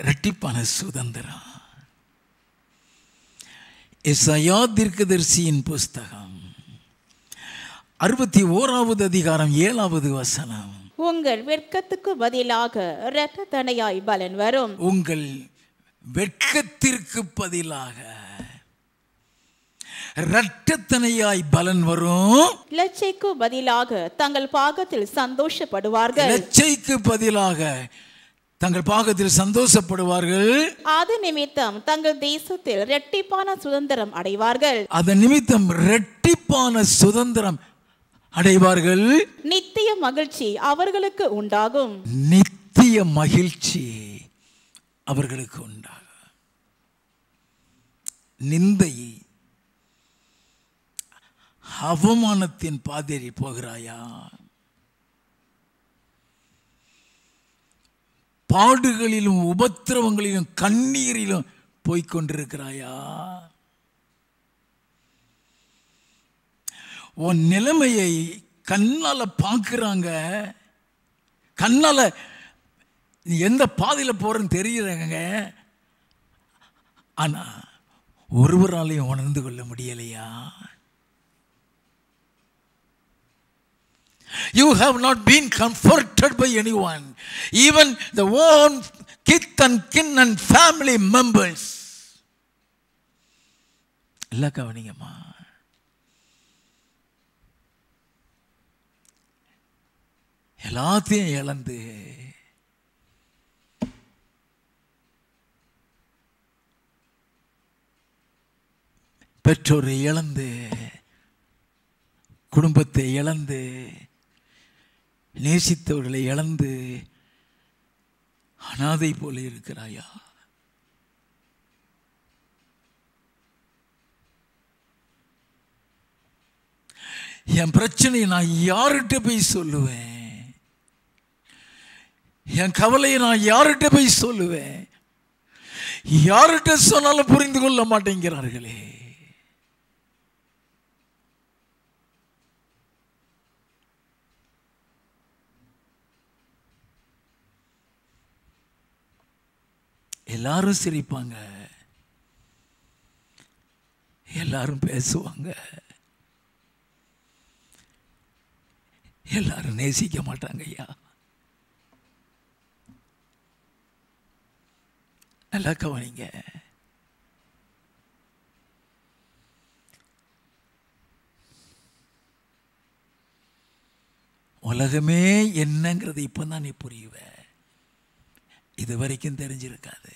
இரட்டிப்பான சுதந்திரம். எசாயா தீர்க்கதரிசியின் புஸ்தகம் 61வது அதிகாரம் 7வது வசனம். உங்கள் வெட்கத்துக்கு பதிலாக இரட்டத்தனையாய் பலன் வரும். உங்கள் வெட்கத்திற்கு பதிலாக இரட்டத்தனையாய் பலன் வரும். லட்சைக்கு பதிலாக தங்கள் பாகத்தில் சந்தோஷப்படுவார்கள். லட்சைக்கு பதிலாக தங்கள் பாகத்தில் சந்தோஷப்படுவார்கள். அது நிமித்தம் தங்கள் தேசத்தில் இரட்டிப்பான சுதந்திரம் அடைவார்கள். அதன் நிமித்தம் இரட்டிப்பான சுதந்திரம் அடைவார்கள். நித்திய மகிழ்ச்சி அவர்களுக்கு உண்டாகும். நித்திய மகிழ்ச்சி அவர்களுக்கு உண்டாகும். நிந்தை அவமானத்தின் பாதையில் போகிறாயா? பாடுகளிலும் உபத்திரவங்களிலும் கண்ணீரிலும் போய்கொண்டிருக்கிறாயா? உன் நிலைமையை கண்ணால பார்க்குறாங்க. கண்ணால எந்த பாதையில் போறன்னு தெரியுறாங்க. ஆனா ஒருவராலையும் உணர்ந்து கொள்ள முடியலையா? You have not been comforted by anyone, even the own kith and kin and family members. எல்லாம் கவனிங்கம்மா. எல்லாத்தையும் இழந்து பெற்றோரை இழந்து, குடும்பத்தை இழந்து, நேசித்தவர்களை இழந்து அனாதை போல இருக்கிறாயா? என் பிரச்சனையை நான் யார்கிட்ட போய் சொல்லுவேன்? என் கவலையை நான் யார்கிட்ட போய் சொல்லுவேன்? யார்கிட்ட சொன்னாலும் புரிந்து கொள்ள மாட்டேங்கிறார்களே. எல்லாரும் சிரிப்பாங்க, எல்லாரும் பேசுவாங்க, எல்லாரும் நேசிக்க மாட்டாங்க. ஐயா, நல்லா கவனிங்க. உலகமே என்னங்கிறது இப்பதான் நீ புரியுவ. இது வரைக்கும் தெரிஞ்சிருக்காது.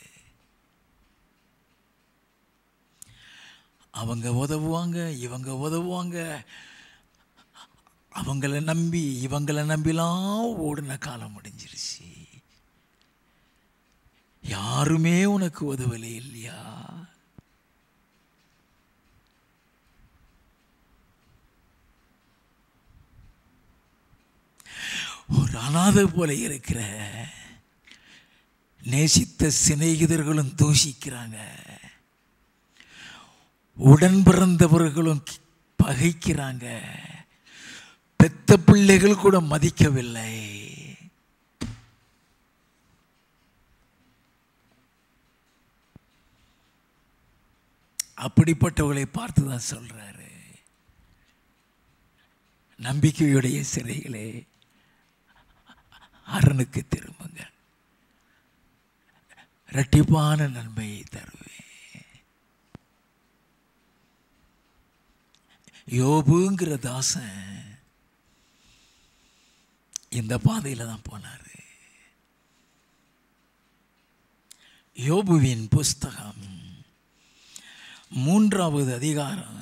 அவங்க உதவுவாங்க, இவங்க உதவுவாங்க, அவங்கள நம்பி இவங்களை நம்பிலாம் ஓடின காலம் முடிஞ்சிருச்சு. யாருமே உனக்கு உதவலை இல்லையா? ஒரு அனாதை போல இருக்கிற நேசித்த சிநேகிதர்களும் தூஷிக்கிறாங்க. உடன் பிறந்தவர்களும் பகைக்கிறாங்க, பெத்த பிள்ளைகள் கூட மதிக்கவில்லை. அப்படிப்பட்டவர்களை பார்த்து தான் சொல்றாரு, நம்பிக்கையுடைய சிறைகளே அரணுக்கு திரும்புங்க, இரட்டிப்பான நன்மையை தருவேன். யோபுங்கிற தாசன் இந்த பாதையில தான் போனாரு. யோபுவின் புஸ்தகம் 3வது அதிகாரம்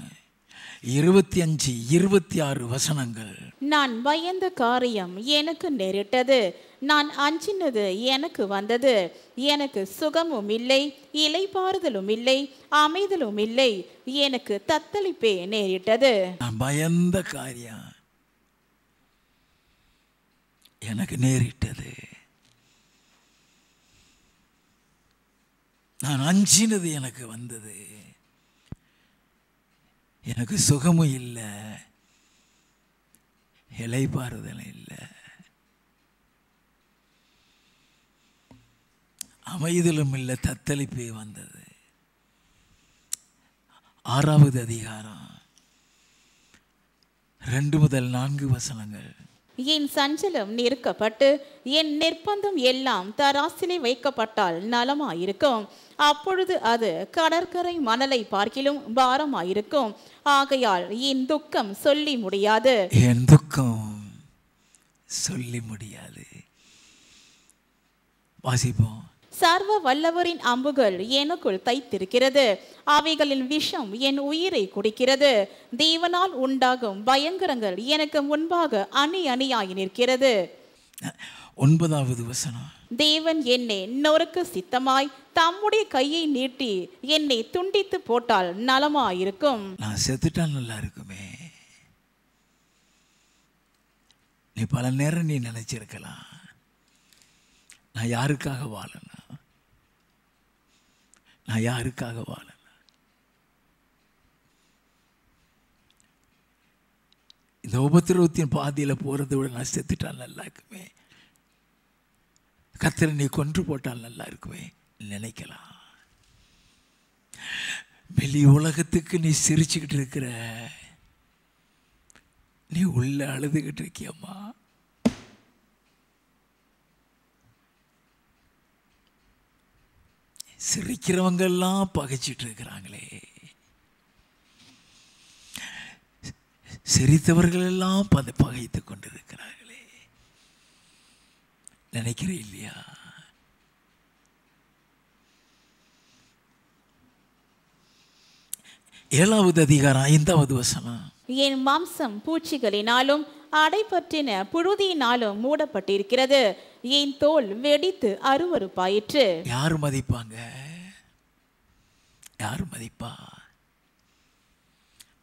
25, 26 வசனங்கள். நான் பயந்த காரியம் எனக்கு நேரிட்டது, நான் அஞ்சினது எனக்கு வந்தது. எனக்கு சுகமும் இல்லை, இளைப்பாறுதலும் இல்லை, அமைதலும் இல்லை. எனக்கு தத்தளிப்பே நேரிட்டது. நான் பயந்த காரியம் எனக்கு நேரிட்டது, நான் அஞ்சினது எனக்கு வந்தது. எனக்கு சுகமும் இல்லை, இளைப்பாறுதலும் இல்லை, அமைதலும் இல்லை, தத்தளிப்பே வந்தது. 6வது அதிகாரம் 2 முதல் 4 வசனங்கள். என் சஞ்சலம் நிறுக்கப்பட்டு என் நிர்பந்தம் எல்லாம் தராசிலே வைக்கப்பட்டால் நலமாயிருக்கும். அப்பொழுது அது கடற்கரை மணலை பார்க்கிலும் பாரமாயிருக்கும். ஆகையால் என் துக்கம் சொல்லி முடியாது. என் துக்கம் சொல்லி முடியாது. வாசிப்போம். சர்வ வல்லவரின் அம்புகள் எனக்குள் தைத்திருக்கிறது, அவைகளின் விஷம் என் உயிரை குடிக்கிறது. தேவனால் உண்டாகும் பயங்கரங்கள் எனக்கு முன்பாக அணி அணியாய் நிற்கிறது. 9வது வசனம். தேவன் என்னை நொறுக்க சித்தமாய் தம்முடைய கையை நீட்டி என்னை துண்டித்து போட்டால் நலமாயிருக்கும். நான் செத்துட்டா நல்லா இருக்குமே. நீ பல நேரம் நீ நினைச்சிருக்கலாம், நான் யாருக்காக வாழணும், நான் யாருக்காக வாழணும். இந்த உபத்திரவத்தின் பாதியில் போறதை விட நான் செத்துட்டால் நல்லா இருக்குமே, கர்த்தரை நீ கொன்று போட்டால் நல்லா இருக்குமே நினைக்கலாம். வெளி உலகத்துக்கு நீ சிரிச்சுக்கிட்டு இருக்கிற, நீ உள்ள அழுதுகிட்டு இருக்கியம்மா. சிரிக்கிறவங்க எல்லாம் பகைச்சிட்டு இருக்கிறாங்களே, சிரித்தவர்கள் எல்லாம் பகைத்து கொண்டிருக்கிறார்களே, நினைக்கிறேன் இல்லையா? ஏழாவது அதிகாரம் 5வது வசனம். என் மாம்சம் பூச்சிகளினாலும் அடைபற்றின புழுதியினாலும் மூடப்பட்டிருக்கிறது. என் தோல் வெடித்து அருவருப்பாயிற்று. யார் மதிப்பாங்க? யார் மதிப்பா?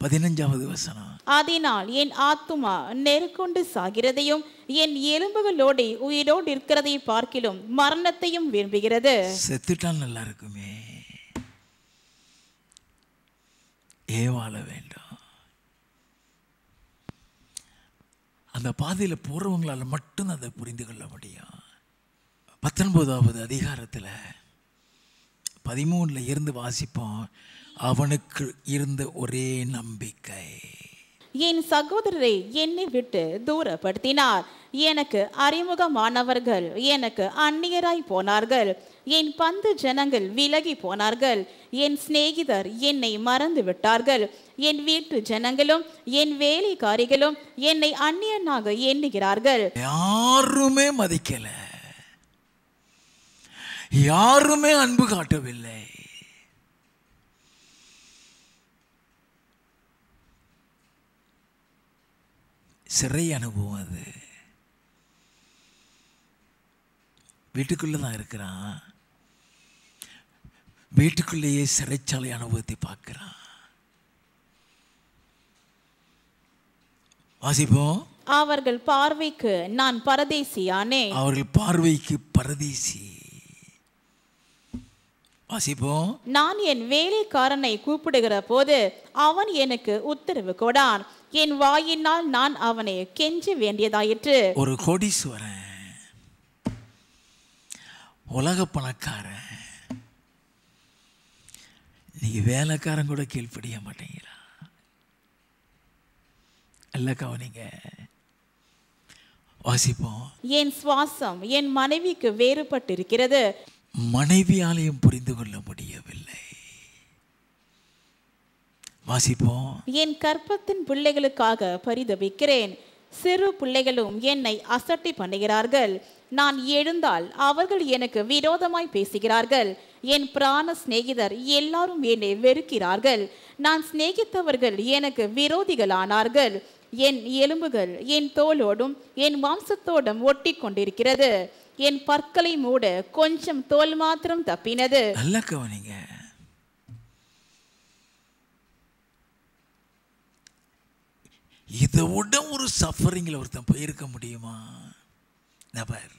15வது வசனம். அதனால் என் ஆத்துமா நெருக்கொண்டு சாகிறதையும் என் எலும்புகளோடு உயிரோடு இருக்கிறதை பார்க்கிலும் மரணத்தையும் விரும்புகிறது. செத்துட்டால் நல்லா இருக்குமே, வாழ வேண்டும். அந்த பாதையில் போறவங்களால மட்டும் அதை புரிந்து கொள்ள முடியும். 19வது அதிகாரத்தில் 13 இருந்து வாசிப்போம். அவனுக்கு இருந்த ஒரே நம்பிக்கை, என் சகோதரரை என்னை விட்டு தூரப்படுத்தினார். எனக்கு அறிமுகமானவர்கள் எனக்கு அந்நியராய் போனார்கள். என் பந்து ஜனங்கள் விலகி போனார்கள். என் சிநேகிதர் என்னை மறந்து விட்டார்கள். என் வீட்டு ஜனங்களும் என் வேலைக்காரிகளும் என்னை அந்நியனாக எண்ணுகிறார்கள். யாருமே மதிக்கல, யாருமே அன்பு காட்டவில்லை. சிறை அனுபவம் அது. வீட்டுக்குள்ள தான் இருக்கிறான், வீட்டுக்குள்ளேயே சிறைச்சாலை அனுபவத்தை பார்க்கிறான். வாசிப்போம். அவர்கள் பார்வைக்கு நான் பரதேசியானே. அவர்கள் பார்வைக்கு பரதேசி. வாசிப்போம். நான் என் வேலைக்காரனை கூப்பிடுகிற போது அவன் எனக்கு உத்தரவு கொடான். என் வாயினால் நான் அவனை கெஞ்ச வேண்டியதாயிற்று. ஒரு கோடீஸ்வரன், உலக பணக்காரன், நீங்க வேலைக்காரன் கூட கீழ்ப்படிய மாட்டேங்கிறா. அல்ல கவனிங்க, வாசிப்போம். என் சுவாசம் என் மனைவிக்கு வேறுபட்டிருக்கிறது, மனைவியாலையும் புரிந்து கொள்ள முடியவில்லை. வாசிப்போம். என் கற்பத்தின் பிள்ளைகளுக்காக பரிதபிக்கிறேன், சிறு பிள்ளைகளும் என்னை அசட்டை பண்ணுகிறார்கள். நான் எழுந்தால் அவர்கள் எனக்கு விரோதமாய் பேசுகிறார்கள். என் பிராண சிநேகிதர் எல்லாரும் என்னை வெறுக்கிறார்கள். நான் சிநேகித்தவர்கள் எனக்கு விரோதிகளானார்கள். என் எலும்புகள் என் தோலோடும் என் மாம்சத்தோடும் ஒட்டி கொண்டிருக்கிறது. என் பற்களை மூட கொஞ்சம் தோல் மாத்திரம் தப்பினது. நல்ல கவனிங்க, இதை விட ஒரு சஃபரிங்கில் ஒருத்தன் போயிருக்க முடியுமா? நபர்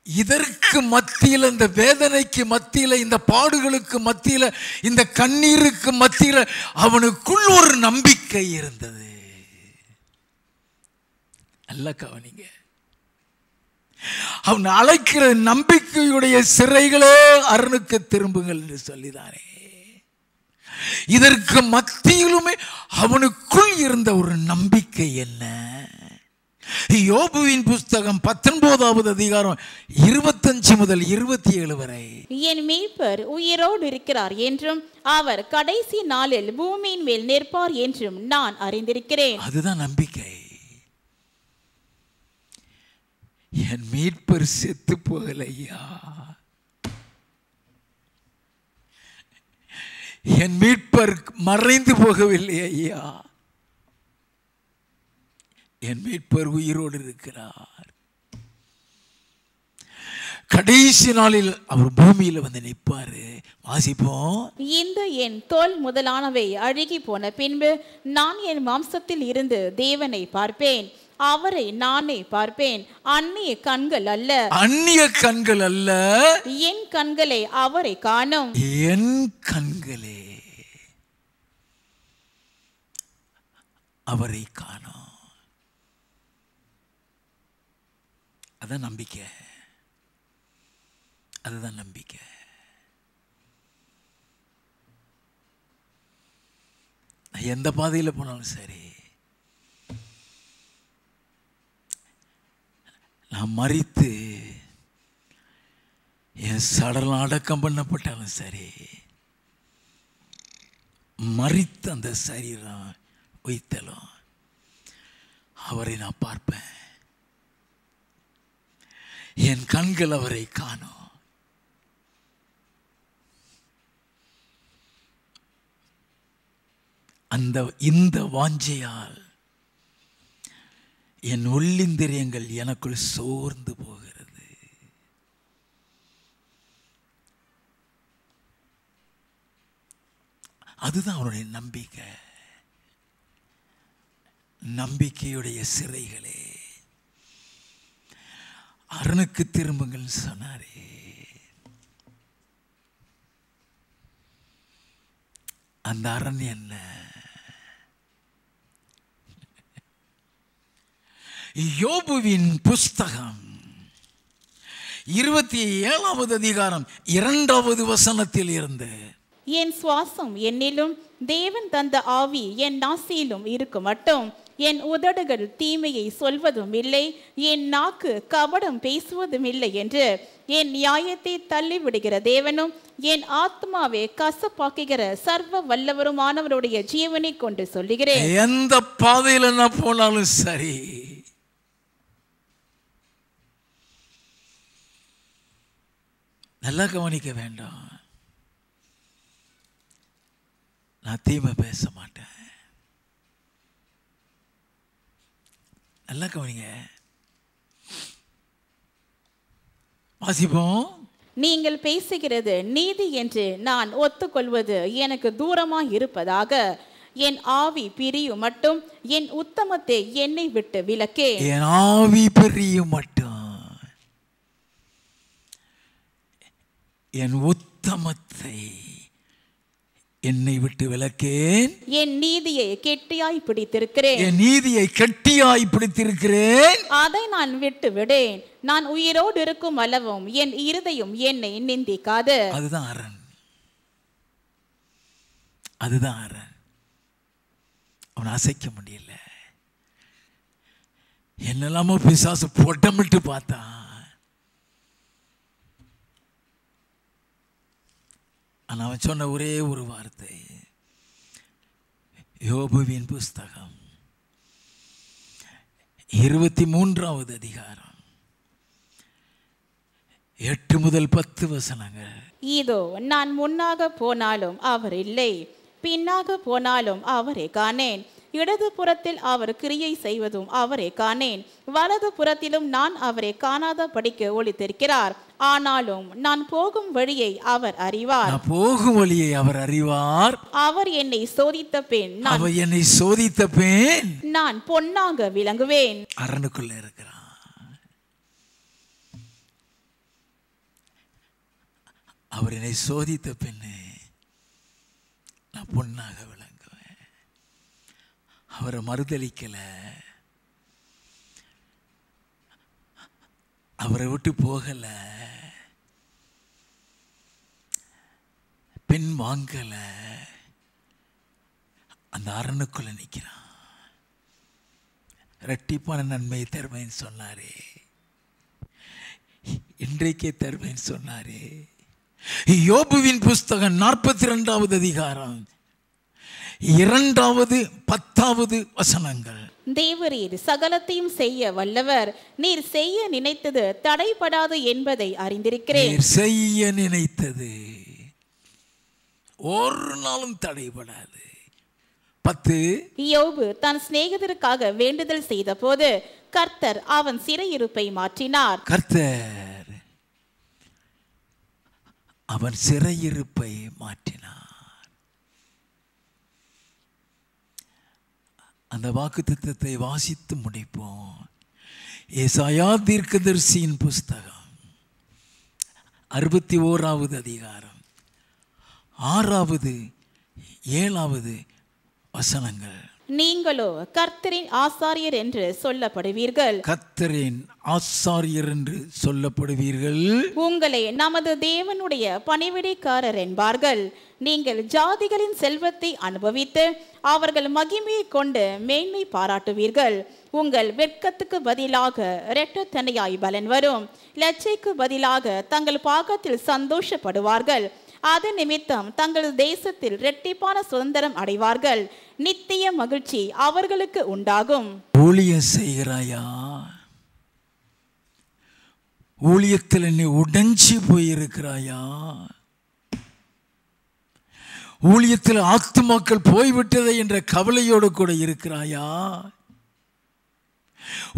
இதற்கு மத்தியில், இந்த வேதனைக்கு மத்தியில், இந்த பாடுகளுக்கு மத்தியில், இந்த கண்ணீருக்கு மத்தியில் அவனுக்குள் ஒரு நம்பிக்கை இருந்தது. நல்ல கவனிங்க, அவன் அழைக்கிற நம்பிக்கையுடைய சிறைகளே அருணுக்கு திரும்புங்கள் என்று சொல்லிதானே. இதற்கு மத்தியிலுமே அவனுக்குள் இருந்த ஒரு நம்பிக்கை என்ன? யோபுவின் புஸ்தகம் 19வது அதிகாரம் 25 முதல் 27 வரை. என் மீட்பர் உயிரோடு இருக்கிறார் என்றும் அவர் கடைசி நாளில் பூமியின் மேல் நிற்பார் என்றும் நான் அறிந்திருக்கிறேன். அதுதான் நம்பிக்கை. என் மீட்பர் செத்து போகலையா, என் மீட்பர் மறைந்து போகவில்லை ஐயா, என் மீட்பர் உயிரோடு இருக்கிறார். கடைசி நாளில் அவர் பூமியில் வந்து நிற்பாரு. வாசிப்போம். இந்த என் தோல் முதலானவை அழுகி போன பின்பு நான் என் மாம்சத்தில் இருந்து தேவனை பார்ப்பேன், அவரை நானே பார்ப்பேன். அந்நிய கண்கள் அல்ல, அந்நிய கண்கள் அல்ல, என் கண்களே அவரை காணும். என் கண்களே அவரை காணும். அதான் நம்பிக்கை, அதுதான் நம்பிக்கை. எந்த பாதையில் போனாலும் சரி, நான் மரித்து என் சடலம் அடக்கம் பண்ணப்பட்டாலும் சரி, மரித்த அந்த சரீரம் உயிர்த்தலும் அவரை நான் பார்ப்பேன். என் கண்கள் அவரை காணும். இந்த வாஞ்சையால் என் உள்ளிந்திரியங்கள் எனக்குள் சோர்ந்து போகிறது. அதுதான் அவருடைய நம்பிக்கை. நம்பிக்கையுடைய சிறைகளே அரணுக்கு திரும்புங்கள் சொன்னாரே. அந்த அரண் என்ன? யோபுவின் புஸ்தகம் 27வது அதிகாரம் 2வது வசனத்தில் இருந்து, என் சுவாசம் என்னிலும் தேவன் தந்த ஆவி என் நாசியிலும் இருக்க மட்டும் என் உதடுகள் தீமையை சொல்வதும் இல்லை, என் நாக்கு கபடம் பேசுவதும் இல்லை என்று என் நியாயத்தை தள்ளிவிடுகிற தேவனும் என் ஆத்மாவை கசப்பாக்குகிற சர்வ வல்லவருமானவருடைய ஜீவனை கொண்டு சொல்லுகிறேன். எந்த பாதையில் என்ன போனாலும் சரி, நல்லா கவனிக்க வேண்டாம். நான் தீமை பேச மாட்டேன். நல்லா கவனிங்க, வாசிப்போம். நீங்கள் பேசுகிறது நீதி என்று நான் ஒத்துக்கொள்வது எனக்கு தூரமாய் இருப்பதாக, என் ஆவி பிரியும் மட்டும் என் உத்தமத்தை என்னை விட்டு விலக்கே. என் ஆவி பிரியும் மட்டும் என் உத்தமத்தை என்னை விட்டு விலக்கேன், என் நீதியை கெட்டியாய் பிடித்திருக்கிறேன், என் நீதியை கெட்டியாய் பிடித்திருக்கிறேன், அதை நான் விட்டு விடேன். நான் உயிரோடு இருக்கும் அளவும் என் இருதயம் என்னை நிந்திக்காது. அதுதான் அரண், அதுதான் அரண். அவன் அசைக்க முடியல. என்னெல்லாமோ பிசாசு பொட்டமிட்டு பார்த்தான். ஆனால் அவன் சொன்ன ஒரே ஒரு வார்த்தை, யோபுவின் புஸ்தகம் 23வது அதிகாரம் 8 முதல் 10 வசனங்கள். இதோ நான் முன்னாக போனாலும் அவர் இல்லை, பின்னாக போனாலும் அவரை காணேன். இடது புறத்தில் அவர் கிரியை செய்வதும் அவரை காணேன், வலது புறத்திலும் நான் அவரை காணாத படிக்க ஒளித்திருக்கிறார். ஆனாலும் நான் போகும் வழியை அவர் அறிவார், போகும் வழியை அவர் அறிவார். அவர் என்னை சோதித்த பின் என்னை சோதித்த பின் நான் பொன்னாக விளங்குவேன். அரணுக்குள்ள இருக்கிறான். அவர் என்னை சோதித்த பின்னே நான் பொன்னாக விளங்குவேன். அவரை மறுதலிக்கல, அவரை விட்டு போகல, பின் வாங்கல. அந்த அரணுக்குள்ள நிற்கிறான். இரட்டிப்பான நன்மையை தருவேன்னு சொன்னாரே, இன்றைக்கே தருவேன்னு சொன்னாரே. யோபுவின் புஸ்தகம் 42வது அதிகாரம் 2வது 10வது வசனங்கள். தேவரீர் சகலத்தையும் செய்ய வல்லவர், நீர் செய்ய நினைத்தது தடைபடாது என்பதை அறிந்திருக்கிறேன். செய்ய நினைத்தது ஒரு நாளும் தடைபடாது. 10 யோபு தன் சிநேகிதருக்காக வேண்டுதல் செய்த போது கர்த்தர் அவன் சிறையிருப்பை மாற்றினார். கர்த்தர் அவன் சிறையிருப்பை மாற்றினார். அந்த வாக்குத்தத்தத்தை வாசித்து முடிப்போம். ஏசாயா தீர்க்கதரிசியின் புஸ்தகம் 61வது அதிகாரம் 6வது 7வது வசனங்கள். நீங்களோ கர்த்தரின் ஆசாரியர் என்று சொல்லப்படுவீர்கள், கர்த்தரின் ஆசாரியர் என்று சொல்லப்படுவீர்கள். உங்களை நமது தேவனுடைய பணிவிடைக்காரர் என்பார்கள். நீங்கள் ஜாதிகளின் செல்வத்தை அனுபவித்து அவர்கள் மகிமையை கொண்டு மேன்மை பாராட்டுவீர்கள். உங்கள் வெட்கத்துக்கு பதிலாக இரட்டத்தனையாய் பலன் வரும், லட்சைக்கு பதிலாக தங்கள் பாகத்தில் சந்தோஷப்படுவார்கள். அது நிமித்தம் தங்கள் தேசத்தில் இரட்டிப்பான சுதந்திரம் அடைவார்கள். நித்திய மகிழ்ச்சி அவர்களுக்கு உண்டாகும். ஊழியம் செய்கிறாயா? ஊழியத்தில் நீ உடைஞ்சி போயிருக்கிறாயா? ஊழியத்தில் ஆத்துமாக்கள் போய்விட்டதை என்ற கவலையோடு கூட இருக்கிறாயா?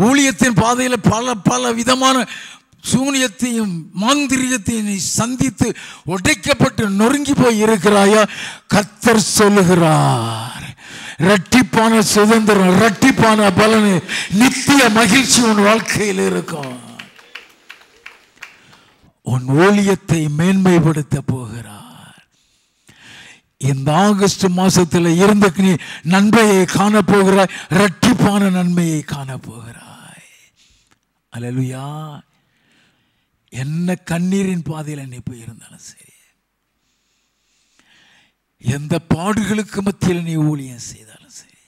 ஊழியத்தின் பாதையில் பல பல விதமான சூனியத்தையும் மாந்திரிகத்தையும் நீ சந்தித்து உடைக்கப்பட்டு நொறுங்கி போய் இருக்கிறாயா? கர்த்தர் சொல்லுகிறார், இரட்டிப்பான சுதந்திரம், இரட்டிப்பான பலன், நித்திய மகிழ்ச்சி உன் வாழ்க்கையில் இருக்கும். உன் ஊழியத்தை மேன்மைப்படுத்த போகிறார். இந்த ஆகஸ்ட் மாசத்தில் இருந்து நீ நன்மையை காணப்போகிறாய், இரட்டிப்பான நன்மையை காணப்போகிறாய். அல்லேலூயா. என்ன கண்ணீரின் பாதையில் நீ போயிருந்தாலும் சரி, எந்த பாடுகளுக்கு மத்தியில் நீ ஊழியம் செய்தாலும் சரி,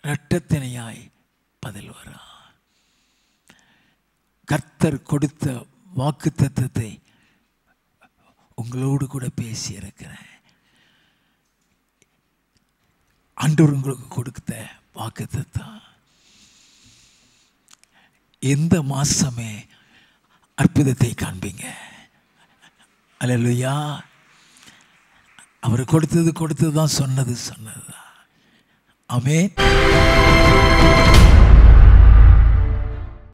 இரட்டத்தினையாய் பதில் வரா. கர்த்தர் கொடுத்த வாக்குத்தத்தத்தை உங்களோடு கூட பேசி இருக்கிறேன். ஆண்டவர் உங்களுக்கு கொடுத்த வாக்குத்தத்தம் இந்த மாசமே அற்புதத்தை காண்பீங்க. அல்லேலூயா. அவர் கொடுத்தது தான், சொன்னது தான். ஆமென்.